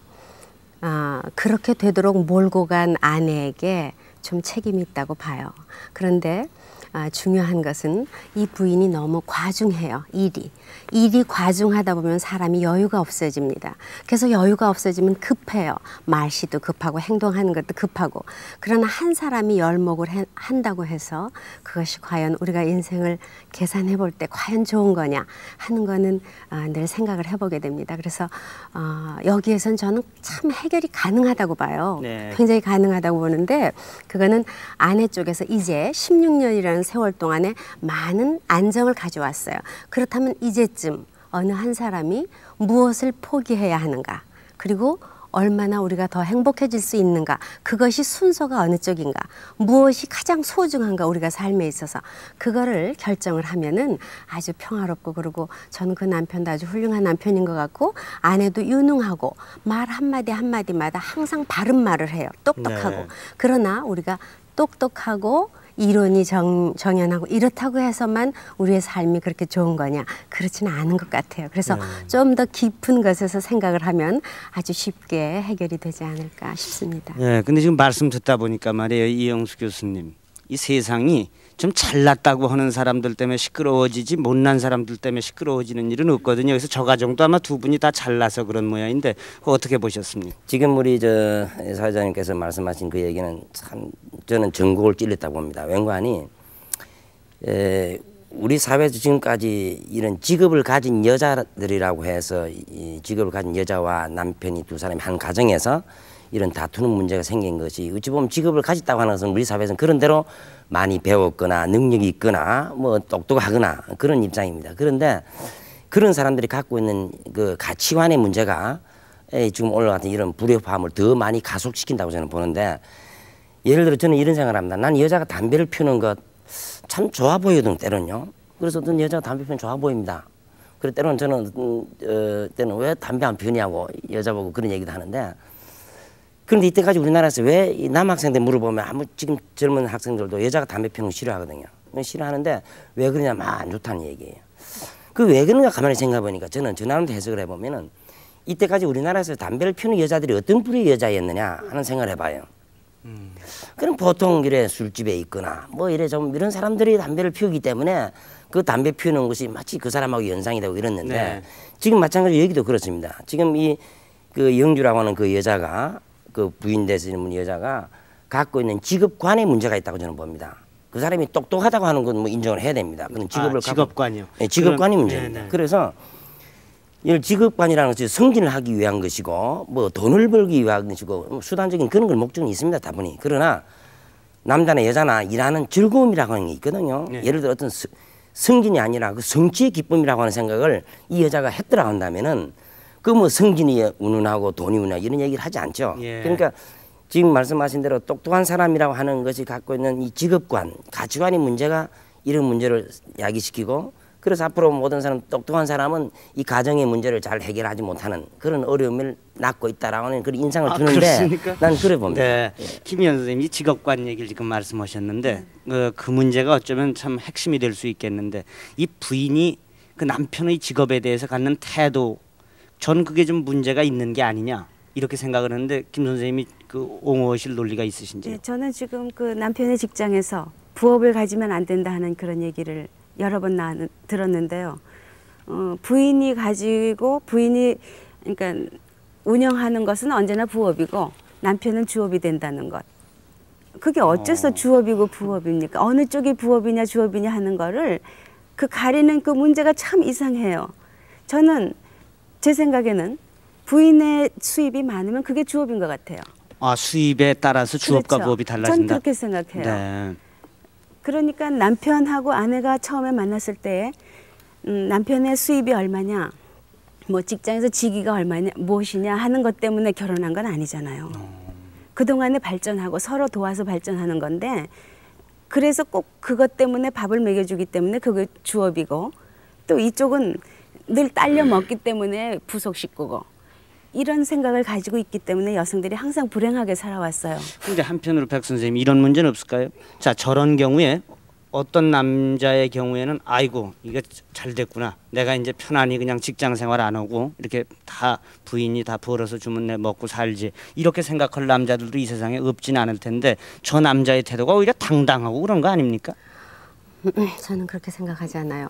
그렇게 되도록 몰고 간 아내에게 좀 책임이 있다고 봐요. 그런데 중요한 것은 이 부인이 너무 과중해요. 일이 과중하다 보면 사람이 여유가 없어집니다. 그래서 여유가 없어지면 급해요. 말씨도 급하고 행동하는 것도 급하고. 그러나 한 사람이 열목을 한다고 해서 그것이 과연 우리가 인생을 계산해 볼 때 과연 좋은 거냐 하는 거는 늘 생각을 해보게 됩니다. 그래서 여기에선 저는 참 해결이 가능하다고 봐요. 네. 굉장히 가능하다고 보는데 그거는 아내 쪽에서 이제 16년이라는 세월 동안에 많은 안정을 가져왔어요. 그렇다면 이제쯤 어느 한 사람이 무엇을 포기해야 하는가 그리고 얼마나 우리가 더 행복해질 수 있는가 그것이 순서가 어느 쪽인가 무엇이 가장 소중한가 우리가 삶에 있어서 그거를 결정을 하면은 아주 평화롭고 그리고 저는 그 남편도 아주 훌륭한 남편인 것 같고 아내도 유능하고 말 한마디 한마디마다 항상 바른 말을 해요. 똑똑하고 네. 그러나 우리가 똑똑하고 이론이 정연하고 이렇다고 해서만 우리의 삶이 그렇게 좋은 거냐 그렇지는 않은 것 같아요. 그래서 좀 더 깊은 것에서 생각을 하면 아주 쉽게 해결이 되지 않을까 싶습니다. 네, 근데 지금 말씀 듣다 보니까 말이에요, 이영수 교수님, 이 세상이 좀 잘났다고 하는 사람들 때문에 시끄러워지지 못난 사람들 때문에 시끄러워지는 일은 없거든요. 그래서 저 가정도 아마 두 분이 다 잘나서 그런 모양인데 그거 어떻게 보셨습니까? 지금 우리 사회자님께서 말씀하신 그 얘기는 참 저는 전곡을 찔렸다고 봅니다. 왠가하니 우리 사회에서 지금까지 이런 직업을 가진 여자들이라고 해서 이 직업을 가진 여자와 남편이 두 사람이 한 가정에서 이런 다투는 문제가 생긴 것이 어찌 보면 직업을 가졌다고 하는 것은 우리 사회에서는 그런 대로 많이 배웠거나 능력이 있거나 뭐 똑똑하거나 그런 입장입니다. 그런데 그런 사람들이 갖고 있는 그 가치관의 문제가 지금 올라갔던 이런 불협화음을 더 많이 가속시킨다고 저는 보는데 예를 들어 저는 이런 생각을 합니다. 난 여자가 담배를 피우는 것 참 좋아 보이거든요. 때로는요. 그래서 어떤 여자가 담배 피우는 좋아 보입니다. 그래 때로는 저는 때는 왜 담배 안 피우냐고 여자보고 그런 얘기도 하는데 그런데 이때까지 우리나라에서 왜 남학생들 물어보면 아무 지금 젊은 학생들도 여자가 담배 피우는 거 싫어하거든요. 싫어하는데 왜 그러냐면 안 좋다는 얘기예요. 그 왜 그런가 가만히 생각해 보니까 저는 저 나름대로 해석을 해보면은 이때까지 우리나라에서 담배를 피우는 여자들이 어떤 부류의 여자였느냐 하는 생각을 해봐요. 그럼 보통 이래 술집에 있거나 뭐 이래 좀 이런 사람들이 담배를 피우기 때문에 그 담배 피우는 것이 마치 그 사람하고 연상이 되고 이랬는데 네. 지금 마찬가지로 여기도 그렇습니다. 지금 이 그 영주라고 하는 그 여자가 그 부인 되시는 분 여자가 갖고 있는 직업관의 문제가 있다고 저는 봅니다. 그 사람이 똑똑하다고 하는 건 뭐 인정을 해야 됩니다. 그건 직업을 직업관이요. 네, 직업관이 문제입니다. 네네. 그래서 이 직업관이라는 것이 승진을 하기 위한 것이고 뭐 돈을 벌기 위한 것이고 수단적인 그런 걸 목적은 있습니다. 다분히. 그러나 남자나 여자나 일하는 즐거움이라고 하는 게 있거든요. 네. 예를 들어 어떤 승진이 아니라 그 성취의 기쁨이라고 하는 생각을 이 여자가 했더라 한다면은 그 뭐 성진이 운운하고 돈이 운운하고 이런 얘기를 하지 않죠. 예. 그러니까 지금 말씀하신 대로 똑똑한 사람이라고 하는 것이 갖고 있는 이 직업관, 가치관이 문제가 이런 문제를 야기시키고, 그래서 앞으로 모든 사람, 똑똑한 사람은 이 가정의 문제를 잘 해결하지 못하는 그런 어려움을 낳고 있다라고 하는 그런 인상을 주는데, 그렇습니까? 난 그래 봅니다. 네. 김희연 선생님이 직업관 얘기를 지금 말씀하셨는데 그 문제가 어쩌면 참 핵심이 될 수 있겠는데, 이 부인이 그 남편의 직업에 대해서 갖는 태도, 전 그게 좀 문제가 있는 게 아니냐 이렇게 생각을 하는데, 김 선생님이 그 옹호하실 논리가 있으신지? 네, 저는 지금 그 남편의 직장에서 부업을 가지면 안 된다 하는 그런 얘기를 여러 번 들었는데요. 부인이 가지고 부인이 그러니까 운영하는 것은 언제나 부업이고 남편은 주업이 된다는 것. 그게 어째서 주업이고 부업입니까? 어느 쪽이 부업이냐 주업이냐 하는 거를 그 가리는 그 문제가 참 이상해요. 저는 제 생각에는 부인의 수입이 많으면 그게 주업인 것 같아요. 아, 수입에 따라서 주업과 그렇죠. 부업이 달라진다. 전 그렇게 생각해요. 네. 그러니까 남편하고 아내가 처음에 만났을 때 남편의 수입이 얼마냐, 뭐 직장에서 직위가 얼마냐, 무엇이냐 하는 것 때문에 결혼한 건 아니잖아요. 그동안에 발전하고 서로 도와서 발전하는 건데, 그래서 꼭 그것 때문에 밥을 먹여주기 때문에 그게 주업이고, 또 이쪽은 늘 딸려 먹기 때문에 부속 식구고, 이런 생각을 가지고 있기 때문에 여성들이 항상 불행하게 살아왔어요. 근데 한편으로 백 선생님, 이런 문제는 없을까요? 자, 저런 경우에 어떤 남자의 경우에는 아이고 이게 잘 됐구나, 내가 이제 편안히 그냥 직장 생활 안 하고 이렇게 다 부인이 다 벌어서 주면 내 먹고 살지, 이렇게 생각할 남자들도 이 세상에 없진 않을 텐데, 저 남자의 태도가 오히려 당당하고 그런 거 아닙니까? 저는 그렇게 생각하지 않아요.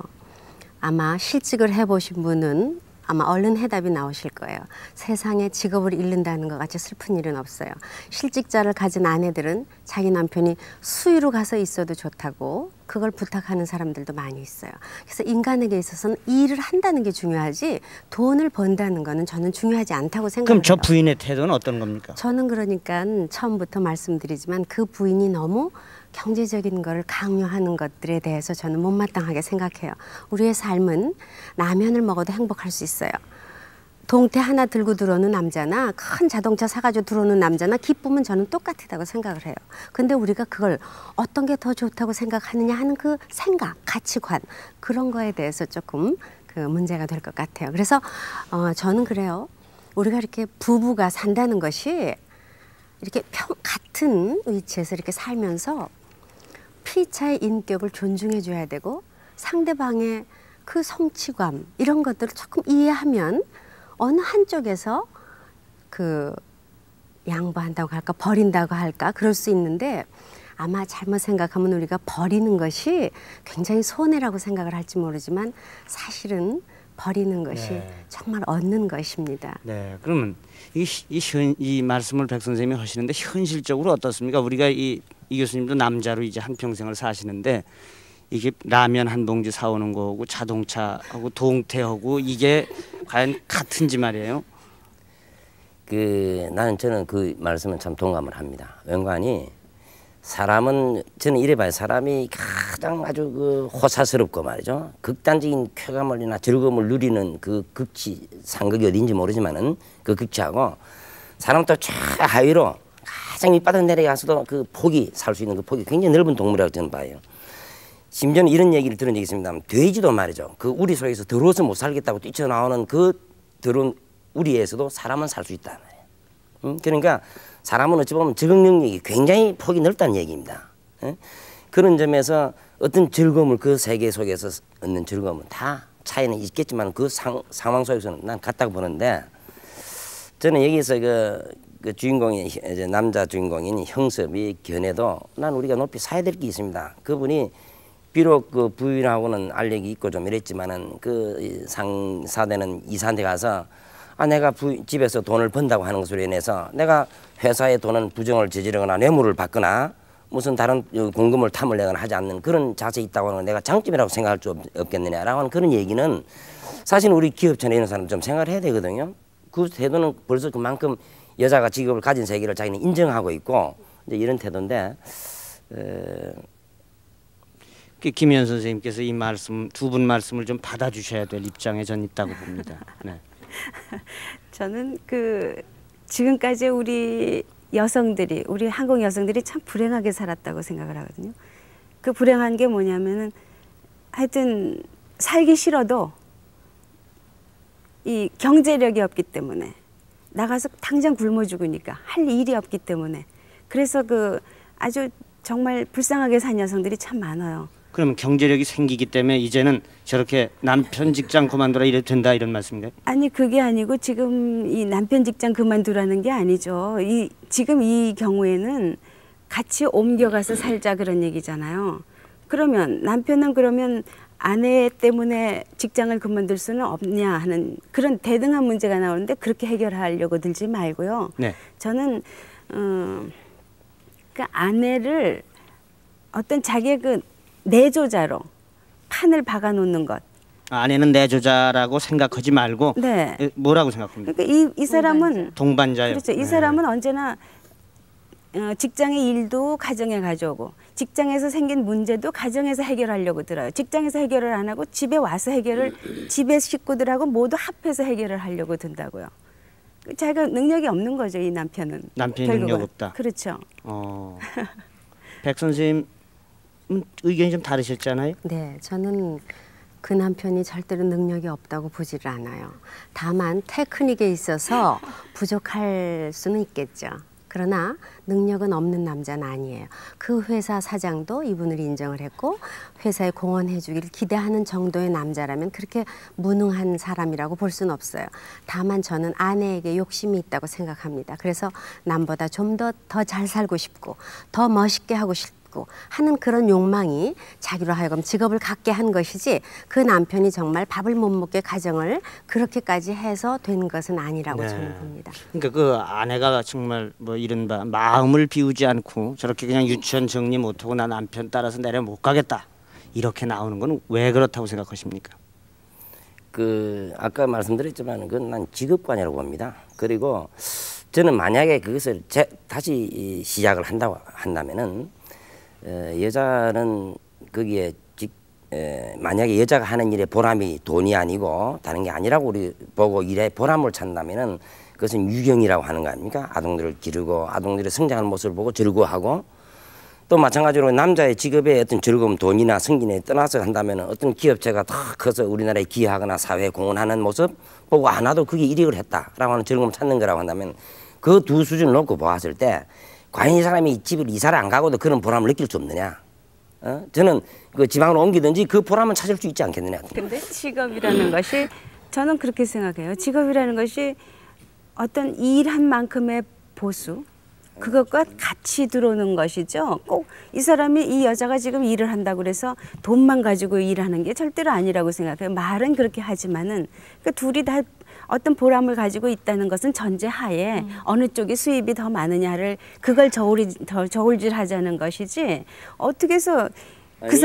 아마 실직을 해보신 분은 아마 얼른 해답이 나오실 거예요. 세상에 직업을 잃는다는 것 같이 슬픈 일은 없어요. 실직자를 가진 아내들은 자기 남편이 수위로 가서 있어도 좋다고 그걸 부탁하는 사람들도 많이 있어요. 그래서 인간에게 있어서는 일을 한다는 게 중요하지 돈을 번다는 거는 저는 중요하지 않다고 생각해요. 그럼 저 부인의 태도는 어떤 겁니까? 저는 그러니까 처음부터 말씀드리지만 그 부인이 너무 경제적인 거를 강요하는 것들에 대해서 저는 못마땅하게 생각해요. 우리의 삶은 라면을 먹어도 행복할 수 있어요. 동태 하나 들고 들어오는 남자나 큰 자동차 사가지고 들어오는 남자나 기쁨은 저는 똑같다고 생각을 해요. 근데 우리가 그걸 어떤 게 더 좋다고 생각하느냐 하는 그 생각, 가치관, 그런 거에 대해서 조금 그 문제가 될 것 같아요. 그래서 저는 그래요. 우리가 이렇게 부부가 산다는 것이 이렇게 같은 위치에서 이렇게 살면서 피차의 인격을 존중해 줘야 되고, 상대방의 그 성취감 이런 것들을 조금 이해하면 어느 한쪽에서 그 양보한다고 할까 버린다고 할까 그럴 수 있는데, 아마 잘못 생각하면 우리가 버리는 것이 굉장히 손해라고 생각을 할지 모르지만 사실은 버리는 것이 정말 얻는 것입니다. 네, 그러면 이 말씀을 백 선생님이 하시는데 현실적으로 어떻습니까? 우리가 이 교수님도 남자로 이제 한 평생을 사시는데, 이게 라면 한 봉지 사오는 거하고 자동차하고 동태하고 이게 과연 같은지 말이에요. 저는 그 말씀은 참 동감을 합니다. 왠가니 사람은 저는 이래봐요. 사람이 가장 아주 그 호사스럽고 말이죠. 극단적인 쾌감을이나 즐거움을 누리는 그 극치, 상극이 어딘지 모르지만은 그 극치하고 사람 또 최하위로 가장 밑바닥 내려가서도 그 폭이 살 수 있는 그 폭이 굉장히 넓은 동물이라고 저는 봐요. 심지어는 이런 얘기를 들은 적이 있습니다. 돼지도 말이죠. 그 우리 속에서 더러워서 못 살겠다고 뛰쳐나오는 그 더러운 우리에서도 사람은 살 수 있다. 그러니까 사람은 어찌 보면 적응 능력이 굉장히 폭이 넓다는 얘기입니다. 그런 점에서 어떤 즐거움을 그 세계 속에서 얻는 즐거움은 다 차이는 있겠지만 그 상황 속에서는 난 같다고 보는데, 저는 여기서 그 주인공이 이제 남자 주인공인 형섭이 견해도 난 우리가 높이 사야 될 게 있습니다. 그분이 비록 그 부인하고는 알력이 있고 좀 이랬지만은 그 상사되는 이사한테 가서 내가 집에서 돈을 번다고 하는 것으로 인해서 내가 회사에 돈은 부정을 저지르거나 뇌물을 받거나 무슨 다른 공금을 탐을 내거나 하지 않는 그런 자세에 있다고 하는 건 내가 장점이라고 생각할 수 없겠느냐라고 하는 그런 얘기는 사실 우리 기업체나 이런 사람 좀 생각을 해야 되거든요. 그 태도는 벌써 그만큼 여자가 직업을 가진 세계를 자기는 인정하고 있고 이제 이런 태도인데, 김희연 선생님께서 이 말씀 두 분 말씀을 좀 받아주셔야 될 입장에 전 있다고 봅니다. 네. 저는 지금까지 우리 여성들이, 우리 한국 여성들이 참 불행하게 살았다고 생각을 하거든요. 그 불행한 게 뭐냐면은 하여튼 살기 싫어도 이 경제력이 없기 때문에 나가서 당장 굶어 죽으니까 할 일이 없기 때문에 그래서 아주 정말 불쌍하게 산 여성들이 참 많아요. 그러면 경제력이 생기기 때문에 이제는 저렇게 남편 직장 그만두라 이래도 된다 이런 말씀인가요? 아니 그게 아니고 지금 이 남편 직장 그만두라는 게 아니죠. 지금 이 경우에는 같이 옮겨가서 살자 그런 얘기잖아요. 그러면 남편은 그러면 아내 때문에 직장을 그만둘 수는 없냐 하는 그런 대등한 문제가 나오는데 그렇게 해결하려고 들지 말고요. 네. 저는 아내를 어떤 자기의 내조자로 판을 박아놓는 것. 아내는 내조자라고 생각하지 말고 네. 뭐라고 생각합니까? 그러니까 이 사람은 동반자요. 그렇죠. 이 사람은 언제나 직장의 일도 가정에 가져오고 직장에서 생긴 문제도 가정에서 해결하려고 들어요. 직장에서 해결을 안 하고 집에 와서 집에 식구들하고 모두 합해서 해결을 하려고 든다고요. 자기가 능력이 없는 거죠, 이 남편은. 남편이 결국은. 능력 없다. 그렇죠. 백 선생님 의견이 좀 다르셨잖아요. 네, 저는 그 남편이 절대로 능력이 없다고 보지를 않아요. 다만 테크닉에 있어서 부족할 수는 있겠죠. 그러나 능력은 없는 남자는 아니에요. 그 회사 사장도 이분을 인정을 했고 회사에 공헌해 주기를 기대하는 정도의 남자라면 그렇게 무능한 사람이라고 볼 수는 없어요. 다만 저는 아내에게 욕심이 있다고 생각합니다. 그래서 남보다 좀 더 잘 살고 싶고 더 멋있게 하고 싶고 하는 그런 욕망이 자기로 하여금 직업을 갖게 한 것이지 그 남편이 정말 밥을 못 먹게 가정을 그렇게까지 해서 된 것은 아니라고 저는 봅니다. 그러니까 그 아내가 정말 뭐 이른바 마음을 비우지 않고 저렇게 그냥 유치원 정리 못하고 나 남편 따라서 내려 못 가겠다 이렇게 나오는 건 왜 그렇다고 생각하십니까? 아까 말씀드렸지만 그건 난 직업관이라고 봅니다. 그리고 저는 만약에 그것을 다시 시작을 한다면은 여자는 거기에 만약에 여자가 하는 일에 보람이 돈이 아니고 다른 게 아니라고 우리 보고 일에 보람을 찾는다면은 그것은 유경이라고 하는 거 아닙니까? 아동들을 기르고 아동들의 성장하는 모습을 보고 즐거워하고 또 마찬가지로 남자의 직업에 어떤 즐거움, 돈이나 승진에 떠나서 한다면은 어떤 기업체가 더 커서 우리나라에 기여하거나 사회에 공헌하는 모습 보고 나도 그게 이익을 했다라고 하는 즐거움을 찾는 거라고 한다면 그 두 수준을 놓고 보았을 때 과연 이 사람이 집을 이사를 안 가고도 그런 보람을 느낄 수 없느냐? 저는 그 지방으로 옮기든지 그 보람은 찾을 수 있지 않겠느냐? 근데 직업이라는 것이 저는 그렇게 생각해요. 직업이라는 것이 어떤 일한 만큼의 보수 그것과 같이 들어오는 것이죠. 꼭 이 사람이 이 여자가 지금 일을 한다고 그래서 돈만 가지고 일하는 게 절대로 아니라고 생각해요. 말은 그렇게 하지만은 그 둘이 다 어떤 보람을 가지고 있다는 것은 전제하에 어느 쪽이 수입이 더 많으냐를 그걸 저울질하자는 것이지 어떻게 해서 이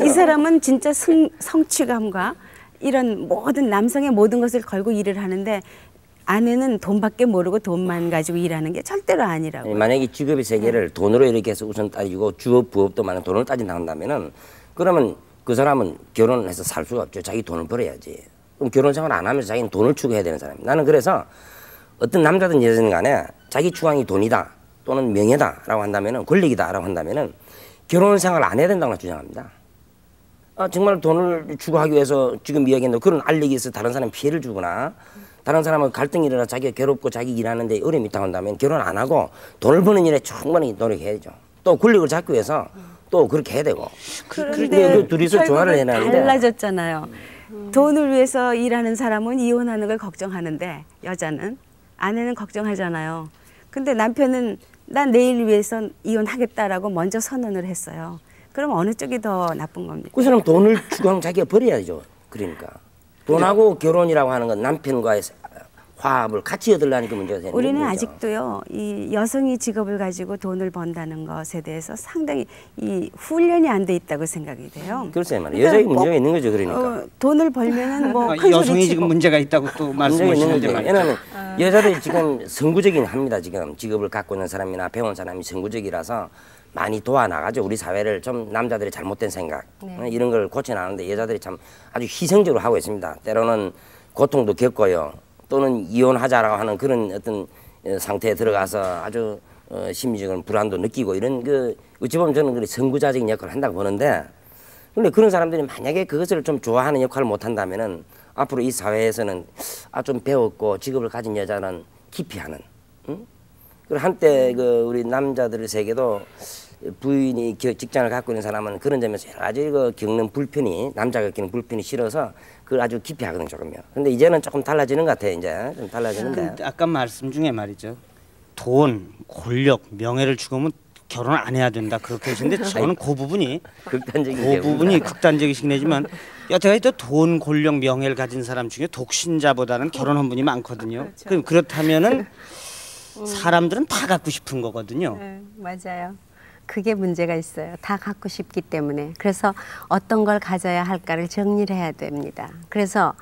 사람은 진짜 성취감과 이런 모든 남성의 모든 것을 걸고 일을 하는데 아내는 돈밖에 모르고 돈만 가지고 일하는 게 절대로 아니라고. 만약에 직업의 세계를 돈으로 이렇게 해서 우선 따지고 주업 부업도 많은 돈을 따진다 한다면은 그러면 그 사람은 결혼을 해서 살 수가 없죠. 자기 돈을 벌어야지. 그럼 결혼 생활 안 하면서 자기는 돈을 추구해야 되는 사람이에요. 나는 그래서 어떤 남자든 여자든 간에 자기 추구이 돈이다 또는 명예다라고 한다면은 권력이다라고 한다면은 결혼 생활 안 해야 된다고 주장합니다. 정말 돈을 추구하기 위해서 지금 이야기했는데 그런 알력이 있어 다른 사람 피해를 주거나 다른 사람은 갈등이 일어나 자기가 괴롭고 자기 일하는데 어려움이 있다고 한다면 결혼 안 하고 돈을 버는 일에 충분히 노력해야죠. 또 권력을 잡기 위해서 또 그렇게 해야 되고. 그런데 그 둘이서 조화를 해나는데 달라졌잖아요. 돈을 위해서 일하는 사람은 이혼하는 걸 걱정하는데 여자는 아내는 걱정하잖아요. 근데 남편은 난 내일 위해서 이혼하겠다라고 먼저 선언을 했어요. 그럼 어느 쪽이 더 나쁜 겁니까? 그 사람 돈을 추구하면 자기가 버려야죠. 그러니까 돈하고 결혼이라고 하는 건 남편과의 화합을 같이 얻으려는 그 문제가 되는 거죠. 우리는 아직도요, 이 여성이 직업을 가지고 돈을 번다는 것에 대해서 상당히 이 훈련이 안 돼 있다고 생각이 돼요. 글쎄 말이에요. 여자에게 문제가 있는 거죠, 그러니까. 돈을 벌면은 뭐 큰 여성이 지금 문제가 있다고 또 말씀하시는데 말이죠. 왜냐하면 여자들이 지금 선구적인 합니다. 지금 직업을 갖고 있는 사람이나 배운 사람이 선구적이라서 많이 도와나가죠. 우리 사회를 좀 남자들의 잘못된 생각 이런 걸 고쳐나가는데 여자들이 참 아주 희생적으로 하고 있습니다. 때로는 고통도 겪고요. 또는 이혼하자라고 하는 그런 어떤 상태에 들어가서 아주 심리적인 불안도 느끼고 이런 그 어찌 보면 저는 그 선구자적인 역할을 한다고 보는데, 그런데 그런 사람들이 만약에 그것을 좀 좋아하는 역할을 못 한다면은 앞으로 이 사회에서는 좀 배웠고 직업을 가진 여자는 기피하는. 응? 그리고 한때 그 우리 남자들 세계도 부인이 직장을 갖고 있는 사람은 그런 점에서 여러 가지 겪는 불편이, 남자가 겪는 불편이 싫어서 그걸 아주 기피하거든요, 조금요. 근데 이제는 조금 달라지는 것 같아요. 이제 좀 달라지는데. 아까 말씀 중에 말이죠. 돈, 권력, 명예를 주고면 결혼 안 해야 된다 그렇게 하시는데 저는 그 부분이 극단적인 그 부분이 극단적이시긴 하지만 여태까지 또 돈, 권력, 명예를 가진 사람 중에 독신자보다는 결혼한 분이 많거든요. 그렇죠. 그렇다면은 사람들은 다 갖고 싶은 거거든요. 네, 맞아요. 그게 문제가 있어요. 다 갖고 싶기 때문에. 그래서 어떤 걸 가져야 할까를 정리를 해야 됩니다. 그래서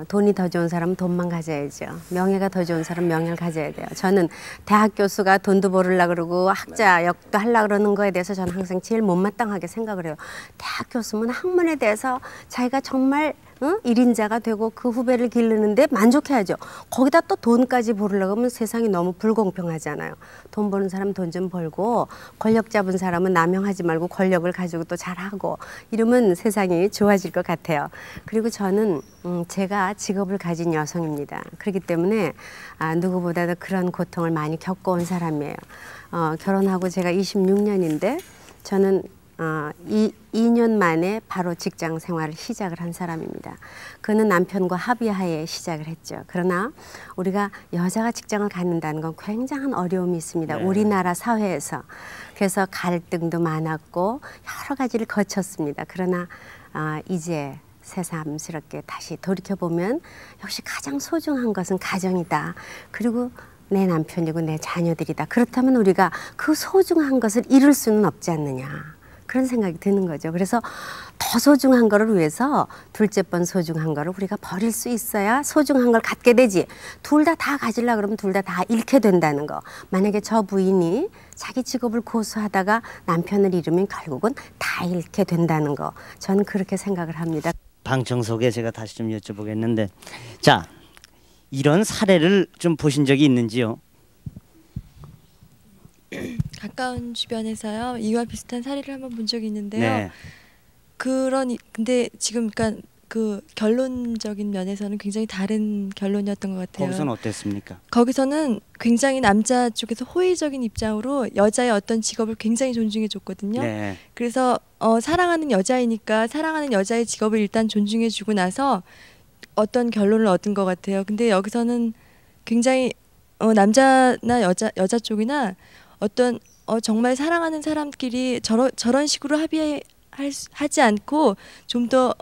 돈이 더 좋은 사람은 돈만 가져야죠. 명예가 더 좋은 사람은 명예를 가져야 돼요. 저는 대학 교수가 돈도 벌으려고 그러고 학자 역도 하려고 그러는 거에 대해서 저는 항상 제일 못마땅하게 생각을 해요. 대학 교수면 학문에 대해서 자기가 정말 일인자가 되고 그 후배를 기르는데 만족해야죠. 거기다 또 돈까지 벌으려고 하면 세상이 너무 불공평하잖아요. 돈 버는 사람 돈 좀 벌고 권력 잡은 사람은 남용하지 말고 권력을 가지고 또 잘하고 이러면 세상이 좋아질 것 같아요. 그리고 저는 제가 직업을 가진 여성입니다. 그렇기 때문에 누구보다도 그런 고통을 많이 겪어온 사람이에요. 결혼하고 제가 26년인데 저는 2년 만에 바로 직장 생활을 시작을 한 사람입니다. 그는 남편과 합의하에 시작을 했죠. 그러나 우리가 여자가 직장을 갖는다는 건 굉장한 어려움이 있습니다. 네. 우리나라 사회에서. 그래서 갈등도 많았고 여러 가지를 거쳤습니다. 그러나 이제 새삼스럽게 다시 돌이켜보면 역시 가장 소중한 것은 가정이다. 그리고 내 남편이고 내 자녀들이다. 그렇다면 우리가 그 소중한 것을 잃을 수는 없지 않느냐. 그런 생각이 드는 거죠. 그래서 더 소중한 거를 위해서 둘째 번 소중한 거를 우리가 버릴 수 있어야 소중한 걸 갖게 되지. 둘 다 가지려고 그러면 둘 다 잃게 된다는 거. 만약에 저 부인이 자기 직업을 고수하다가 남편을 잃으면 결국은 다 잃게 된다는 거. 저는 그렇게 생각을 합니다. 방청석에 제가 다시 좀 여쭤보겠는데, 자, 이런 사례를 좀 보신 적이 있는지요? 가까운 주변에서요, 이와 비슷한 사례를 한번 본 적이 있는데요. 네. 근데 지금 그러니까 그 결론적인 면에서는 굉장히 다른 결론이었던 것 같아요. 거기서는 어땠습니까? 거기서는 굉장히 남자 쪽에서 호의적인 입장으로 여자의 어떤 직업을 굉장히 존중해 줬거든요. 네. 그래서 사랑하는 여자이니까 사랑하는 여자의 직업을 일단 존중해 주고 나서 어떤 결론을 얻은 것 같아요. 근데 여기서는 굉장히 남자나 여자 쪽이나 어떤 정말 사랑하는 사람끼리 저런 식으로 합의하지 않고 좀 더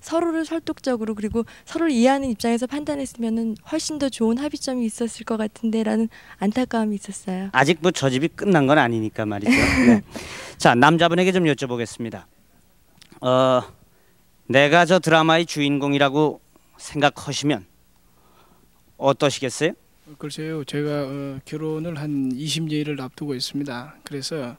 서로를 설득적으로 그리고 서로를 이해하는 입장에서 판단했으면은 훨씬 더 좋은 합의점이 있었을 것 같은데라는 안타까움이 있었어요. 아직 뭐 저 집이 끝난 건 아니니까 말이죠. 네. 자, 남자분에게 좀 여쭤보겠습니다. 내가 저 드라마의 주인공이라고 생각하시면 어떠시겠어요? 글쎄요, 제가 결혼을 한 20년을 앞두고 있습니다. 그래서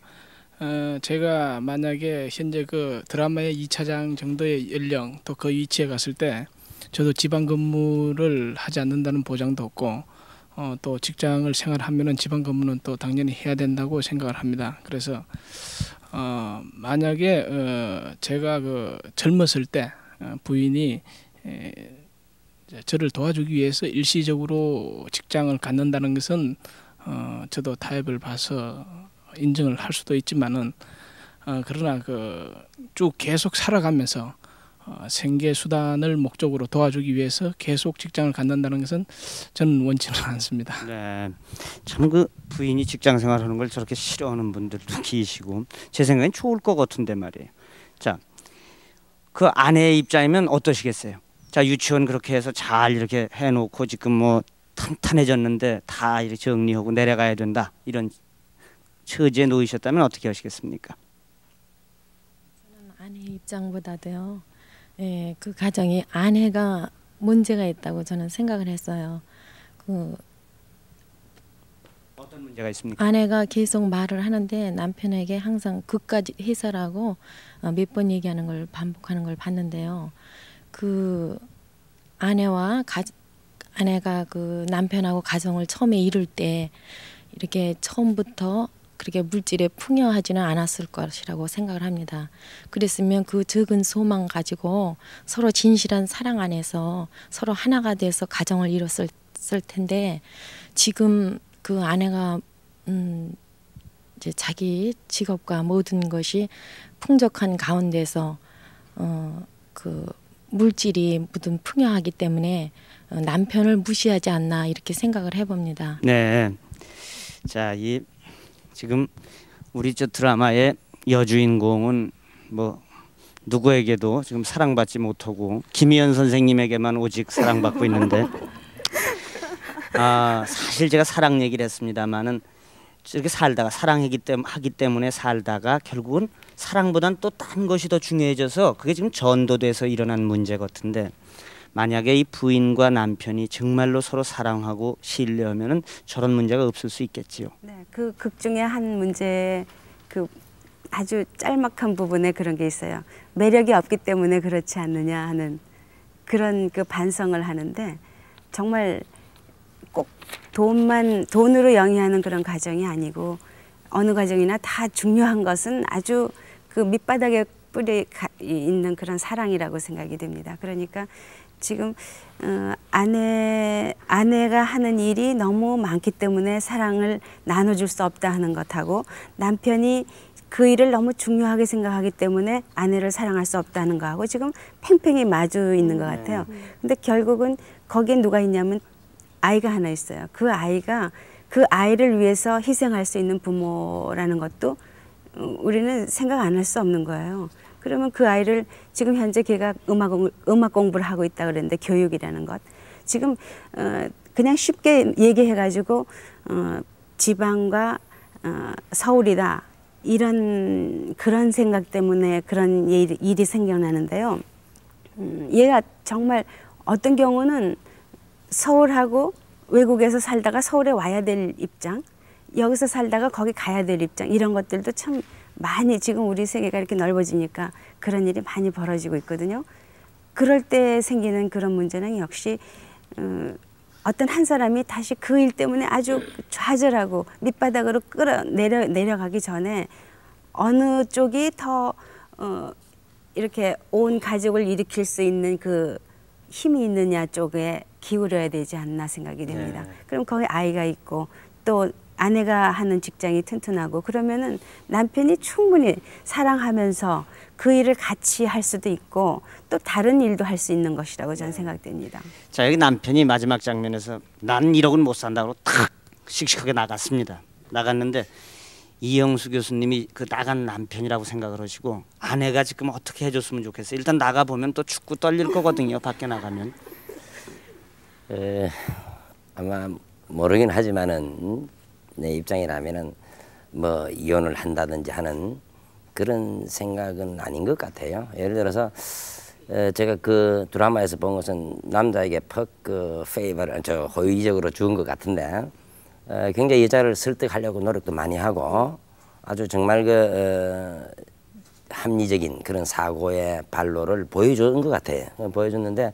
제가 만약에 현재 그 드라마의 2차장 정도의 연령 또 그 위치에 갔을 때 저도 지방 근무를 하지 않는다는 보장도 없고 또 직장을 생활하면은 지방 근무는 또 당연히 해야 된다고 생각을 합니다. 그래서 만약에 제가 그 젊었을 때 부인이 저를 도와주기 위해서 일시적으로 직장을 갖는다는 것은 저도 타협을 봐서 인정을 할 수도 있지만은 그러나 그 쭉 계속 살아가면서 생계 수단을 목적으로 도와주기 위해서 계속 직장을 갖는다는 것은 저는 원치는 않습니다. 네, 참 그 부인이 직장 생활하는 걸 저렇게 싫어하는 분들도 계시고 제 생각엔 좋을 것 같은데 말이에요. 자, 그 아내의 입장이면 어떠시겠어요? 자, 유치원 그렇게 해서 잘 이렇게 해놓고 지금 뭐 탄탄해졌는데 다 이렇게 정리하고 내려가야 된다 이런 처지에 놓이셨다면 어떻게 하시겠습니까? 저는 아내 입장보다도요, 예, 그 가정이 아내가 문제가 있다고 저는 생각을 했어요. 그 어떤 문제가 있습니까? 아내가 계속 말을 하는데 남편에게 항상 그까지 해설하고 몇 번 얘기하는 걸 반복하는 걸 봤는데요. 그 아내가 그 남편하고 가정을 처음에 이룰 때 이렇게 처음부터 그렇게 물질에 풍요하지는 않았을 것이라고 생각을 합니다. 그랬으면 그 적은 소망 가지고 서로 진실한 사랑 안에서 서로 하나가 돼서 가정을 이뤘을 텐데 지금 그 아내가 이제 자기 직업과 모든 것이 풍족한 가운데서 그 물질이 모든 풍요하기 때문에 남편을 무시하지 않나 이렇게 생각을 해봅니다. 네. 자, 지금 우리 저 드라마의 여주인공은 뭐 누구에게도 지금 사랑받지 못하고 김희연 선생님에게만 오직 사랑받고 있는데 사실 제가 사랑 얘기를 했습니다마는 이렇게 살다가 하기 때문에 살다가 결국은 사랑보단 또 딴 것이 더 중요해져서 그게 지금 전도돼서 일어난 문제 같은데 만약에 이 부인과 남편이 정말로 서로 사랑하고 신뢰하면은 저런 문제가 없을 수 있겠지요. 네, 그 극 중에 한 문제 그 아주 짤막한 부분에 그런 게 있어요. 매력이 없기 때문에 그렇지 않느냐 하는 그런 그 반성을 하는데 정말 꼭 돈으로 영위하는 그런 가정이 아니고 어느 가정이나 다 중요한 것은 아주 그 밑바닥에 뿌리 있는 그런 사랑이라고 생각이 됩니다. 그러니까 지금 아내가 하는 일이 너무 많기 때문에 사랑을 나눠줄 수 없다 하는 것하고 남편이 그 일을 너무 중요하게 생각하기 때문에 아내를 사랑할 수 없다는 거하고 지금 팽팽히 마주 있는 것 같아요. 근데 결국은 거기에 누가 있냐면 아이가 하나 있어요. 그 아이를 위해서 희생할 수 있는 부모라는 것도 우리는 생각 안 할 수 없는 거예요. 그러면 그 아이를 지금 현재 걔가 음악 공부를 하고 있다 그랬는데 교육이라는 것 지금 그냥 쉽게 얘기해가지고 지방과 서울이다 이런 그런 생각 때문에 그런 일이 생겨나는데요. 얘가 정말 어떤 경우는 서울하고 외국에서 살다가 서울에 와야 될 입장, 여기서 살다가 거기 가야 될 입장 이런 것들도 참 많이 지금 우리 세계가 이렇게 넓어지니까 그런 일이 많이 벌어지고 있거든요. 그럴 때 생기는 그런 문제는 역시 어떤 한 사람이 다시 그 일 때문에 아주 좌절하고 밑바닥으로 내려가기 전에 어느 쪽이 더 이렇게 온 가족을 일으킬 수 있는 그 힘이 있느냐 쪽에 기울여야 되지 않나 생각이 됩니다. 그럼 거기 아이가 있고 또 아내가 하는 직장이 튼튼하고 그러면은 남편이 충분히 사랑하면서 그 일을 같이 할 수도 있고 또 다른 일도 할 수 있는 것이라고 저는 생각됩니다. 자, 여기 남편이 마지막 장면에서 난 1억은 못 산다고 탁 씩씩하게 나갔습니다. 나갔는데 이영수 교수님이 그 나간 남편이라고 생각을 하시고 아내가 지금 어떻게 해줬으면 좋겠어요. 일단 나가 보면 또 축구 떨릴 거거든요. 밖에 나가면. 아마 모르긴 하지만은 내 입장이라면은 뭐 이혼을 한다든지 하는 그런 생각은 아닌 것 같아요. 예를 들어서 제가 그 드라마에서 본 것은 남자에게 퍽 그 페이버를 호의적으로 준 것 같은데 굉장히 여자를 설득하려고 노력도 많이 하고 아주 정말 합리적인 그런 사고의 발로를 보여준 것 같아요. 보여줬는데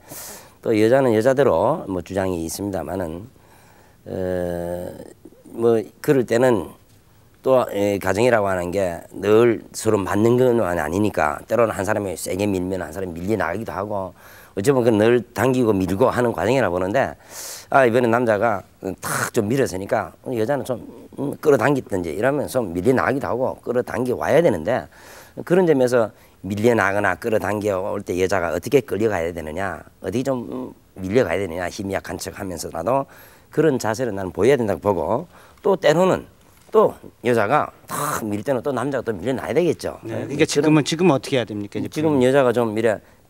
또 여자는 여자대로 뭐 주장이 있습니다만은 뭐 그럴 때는 또 가정이라고 하는 게 늘 서로 맞는 건 아니니까 때로는 한 사람이 세게 밀면 한 사람이 밀려 나가기도 하고 어쩌면 늘 당기고 밀고 하는 과정이라 보는데 이번에 남자가 탁 좀 밀었으니까 여자는 좀 끌어당기든지 이러면 좀 밀려 나가기도 하고 끌어당겨 와야 되는데 그런 점에서 밀려 나거나 끌어당겨 올 때 여자가 어떻게 끌려가야 되느냐 어디 좀 밀려가야 되느냐 힘이 약한 척 하면서라도 그런 자세를 나는 보여야 된다고 보고 또 때로는 또 여자가 탁 밀 때는 또 남자가 또 밀려나야 되겠죠. 네, 그러니까 지금 어떻게 해야 됩니까? 지금 여자가 좀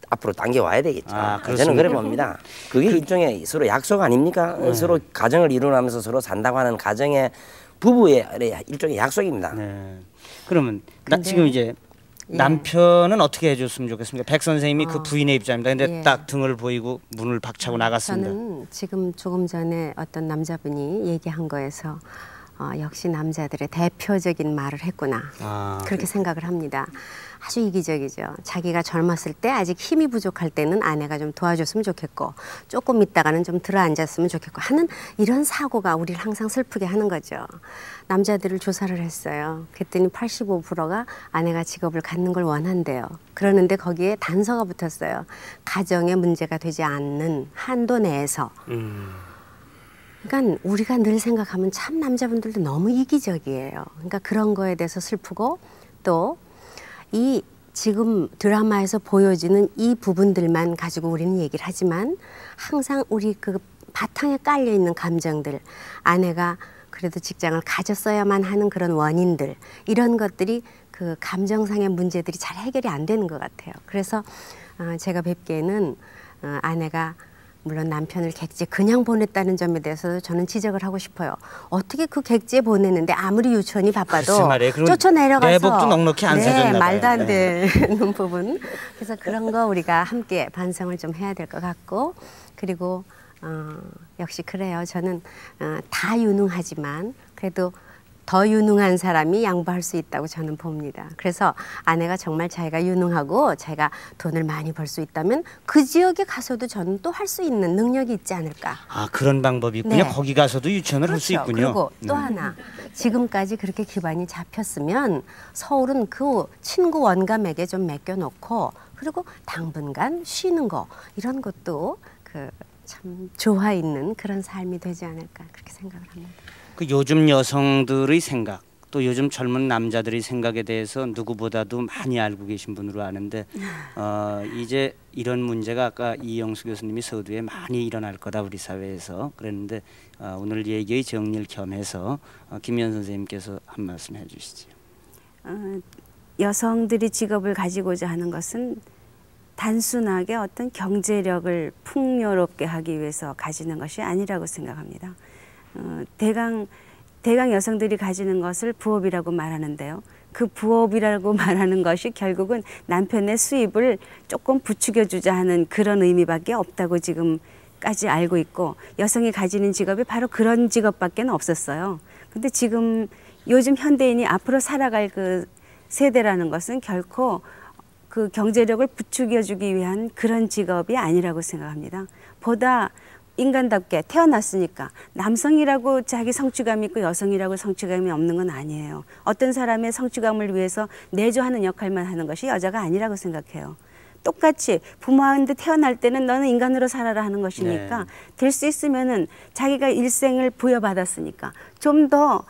앞으로 당겨 와야 되겠죠. 저는 그래 봅니다. 그게 일종의 서로 약속 아닙니까? 네. 서로 가정을 이루면서 서로 산다고 하는 가정의 부부의 일종의 약속입니다. 네. 그러면 지금 이제 남편은 어떻게 해줬으면 좋겠습니까? 백 선생님이 그 부인의 입장입니다. 근데 딱 등을 보이고 문을 박차고 나갔습니다. 저는 지금 조금 전에 어떤 남자분이 얘기한 거에서 역시 남자들의 대표적인 말을 했구나. 그렇게 생각을 합니다. 아주 이기적이죠. 자기가 젊었을 때 아직 힘이 부족할 때는 아내가 좀 도와줬으면 좋겠고 조금 있다가는 좀 들어앉았으면 좋겠고 하는 이런 사고가 우리를 항상 슬프게 하는 거죠. 남자들을 조사를 했어요. 그랬더니 85%가 아내가 직업을 갖는 걸 원한대요. 그러는데 거기에 단서가 붙었어요. 가정에 문제가 되지 않는 한도 내에서. 그러니까 우리가 늘 생각하면 참 남자분들도 너무 이기적이에요. 그러니까 그런 거에 대해서 슬프고 또 이 지금 드라마에서 보여지는 이 부분들만 가지고 우리는 얘기를 하지만 항상 우리 그 바탕에 깔려 있는 감정들, 아내가 그래도 직장을 가졌어야만 하는 그런 원인들, 이런 것들이 그 감정상의 문제들이 잘 해결이 안 되는 것 같아요. 그래서 제가 뵙기에는 아내가 물론 남편을 객지에 그냥 보냈다는 점에 대해서도 저는 지적을 하고 싶어요. 어떻게 그 객지에 보냈는데 아무리 유치원이 바빠도 쫓아내려가서 내복도 넉넉히 안 사줬나 봐요. 말도 안 되는 부분. 그래서 그런 거 우리가 함께 반성을 좀 해야 될 것 같고, 그리고 역시 그래요. 저는 다 유능하지만 그래도 더 유능한 사람이 양보할 수 있다고 저는 봅니다. 그래서 아내가 정말 자기가 유능하고 자기가 돈을 많이 벌 수 있다면 그 지역에 가서도 저는 또 할 수 있는 능력이 있지 않을까. 그런 방법이 있군요. 네. 거기 가서도 유치원을 할 수 그렇죠. 있군요. 그리고 또 하나, 지금까지 그렇게 기반이 잡혔으면 서울은 그 친구 원감에게 좀 맡겨놓고 그리고 당분간 쉬는 거 이런 것도 참 조화 있는 그런 삶이 되지 않을까 그렇게 생각을 합니다. 그 요즘 여성들의 생각, 또 요즘 젊은 남자들의 생각에 대해서 누구보다도 많이 알고 계신 분으로 아는데 이제 이런 문제가 아까 이영수 교수님이 서두에 많이 일어날 거다 우리 사회에서 그랬는데 오늘 얘기의 정리를 겸해서 김미연 선생님께서 한 말씀 해주시죠. 여성들이 직업을 가지고자 하는 것은 단순하게 어떤 경제력을 풍요롭게 하기 위해서 가지는 것이 아니라고 생각합니다. 대강 여성들이 가지는 것을 부업이라고 말하는데요. 그 부업이라고 말하는 것이 결국은 남편의 수입을 조금 부추겨주자 하는 그런 의미밖에 없다고 지금까지 알고 있고, 여성이 가지는 직업이 바로 그런 직업밖에 없었어요. 근데 지금 요즘 현대인이 앞으로 살아갈 그 세대라는 것은 결코 그 경제력을 부추겨주기 위한 그런 직업이 아니라고 생각합니다. 보다 인간답게 태어났으니까 남성이라고 자기 성취감이 있고 여성이라고 성취감이 없는 건 아니에요. 어떤 사람의 성취감을 위해서 내조하는 역할만 하는 것이 여자가 아니라고 생각해요. 똑같이 부모한테 태어날 때는 너는 인간으로 살아라 하는 것이니까 될 수 있으면은 자기가 일생을 부여받았으니까 좀 더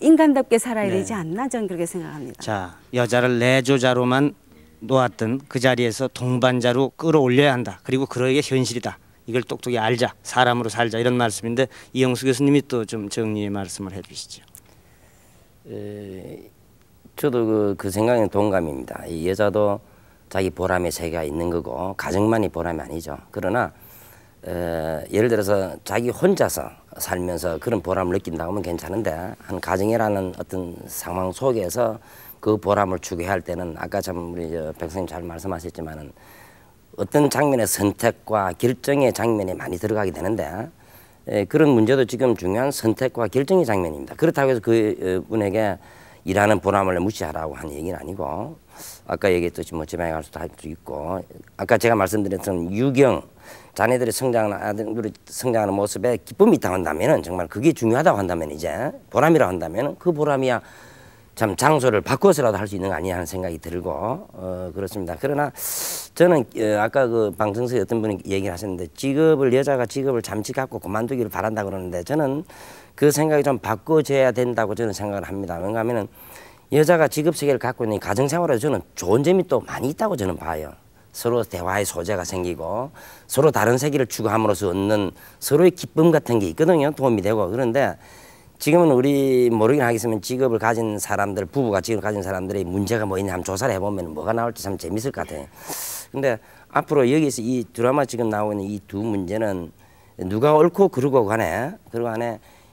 인간답게 살아야 되지 않나, 저는 그렇게 생각합니다. 자, 여자를 내조자로만 놓았던 그 자리에서 동반자로 끌어올려야 한다. 그리고 그러기에 현실이다. 이걸 똑똑히 알자, 사람으로 살자, 이런 말씀인데 이영수 교수님이 또 좀 정리의 말씀을 해주시죠. 저도 그 생각에 동감입니다. 이 여자도 자기 보람의 세계가 있는 거고 가정만이 보람이 아니죠. 그러나 예를 들어서 자기 혼자서 살면서 그런 보람을 느낀다고 하면 괜찮은데, 한 가정이라는 어떤 상황 속에서 그 보람을 추구해야 할 때는 아까 참 우리 백 선생님 잘 말씀하셨지만은 어떤 장면의 선택과 결정의 장면이 많이 들어가게 되는데, 그런 문제도 지금 중요한 선택과 결정의 장면입니다. 그렇다고 해서 그 분에게 일하는 보람을 무시하라고 하는 얘기는 아니고, 아까 얘기했듯이 뭐 지방에 갈 수도 할 수 있고, 아까 제가 말씀드렸던 유경, 자네들이 아들들이 성장하는 모습에 기쁨이 있다고 한다면은, 정말 그게 중요하다고 한다면, 이제 보람이라고 한다면은 그 보람이야 참 장소를 바꿔서라도 할 수 있는 거 아니냐 하는 생각이 들고 그렇습니다. 그러나 저는 아까 그 방송국에 어떤 분이 얘기를 하셨는데, 여자가 직업을 잠시 갖고 그만두기를 바란다 그러는데, 저는 그 생각이 좀 바꿔줘야 된다고 저는 생각을 합니다. 왜냐하면은 여자가 직업 세계를 갖고 있는 가정생활에 저는 좋은 점이 또 많이 있다고 저는 봐요. 서로 대화의 소재가 생기고 서로 다른 세계를 추구함으로써 얻는 서로의 기쁨 같은 게 있거든요. 도움이 되고. 그런데 지금은 우리 모르긴 하겠지만 직업을 가진 사람들, 부부가 직업을 가진 사람들의 문제가 뭐 있냐 한번 조사를 해보면 뭐가 나올지 참 재밌을 것 같아요. 근데 앞으로 여기서 이 드라마 지금 나오고 있는 이 두 문제는 누가 옳고 그르고 간에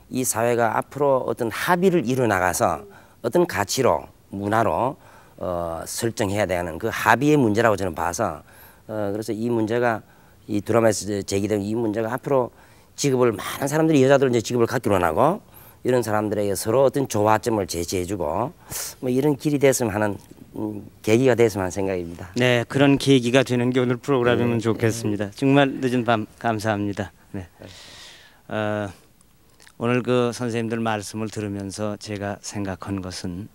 이 사회가 앞으로 어떤 합의를 이뤄나가서 어떤 가치로, 문화로 설정해야 되는 그 합의의 문제라고 저는 봐서 그래서 이 문제가 이 드라마에서 제기된 이 문제가 앞으로 직업을 많은 사람들이, 여자들은 이제 직업을 갖기로 하고 이런 사람들에게 서로 어떤 조화점을 제시해주고 뭐 이런 길이 됐으면 하는 계기가 됐으면 하는 생각입니다. 네, 그런 계기가 되는 게 오늘 프로그램이면 좋겠습니다. 정말 늦은 밤 감사합니다. 네. 오늘 그 선생님들 말씀을 들으면서 제가 생각한 것은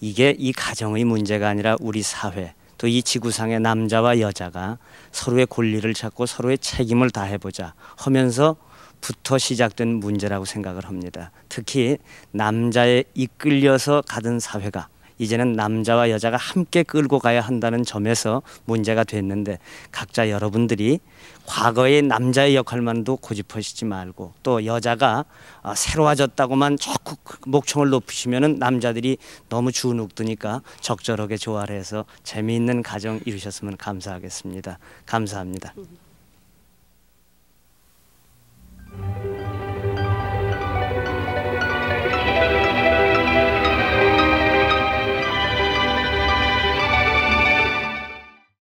이게 이 가정의 문제가 아니라 우리 사회 또 이 지구상의 남자와 여자가 서로의 권리를 찾고 서로의 책임을 다해보자 하면서부터 시작된 문제라고 생각을 합니다. 특히 남자에 이끌려서 가던 사회가 이제는 남자와 여자가 함께 끌고 가야 한다는 점에서 문제가 됐는데 각자 여러분들이 과거의 남자의 역할만도 고집하시지 말고 또 여자가 새로워졌다고만 자꾸 목청을 높이시면은 남자들이 너무 주눅드니까 적절하게 조화를 해서 재미있는 가정 이루셨으면 감사하겠습니다. 감사합니다.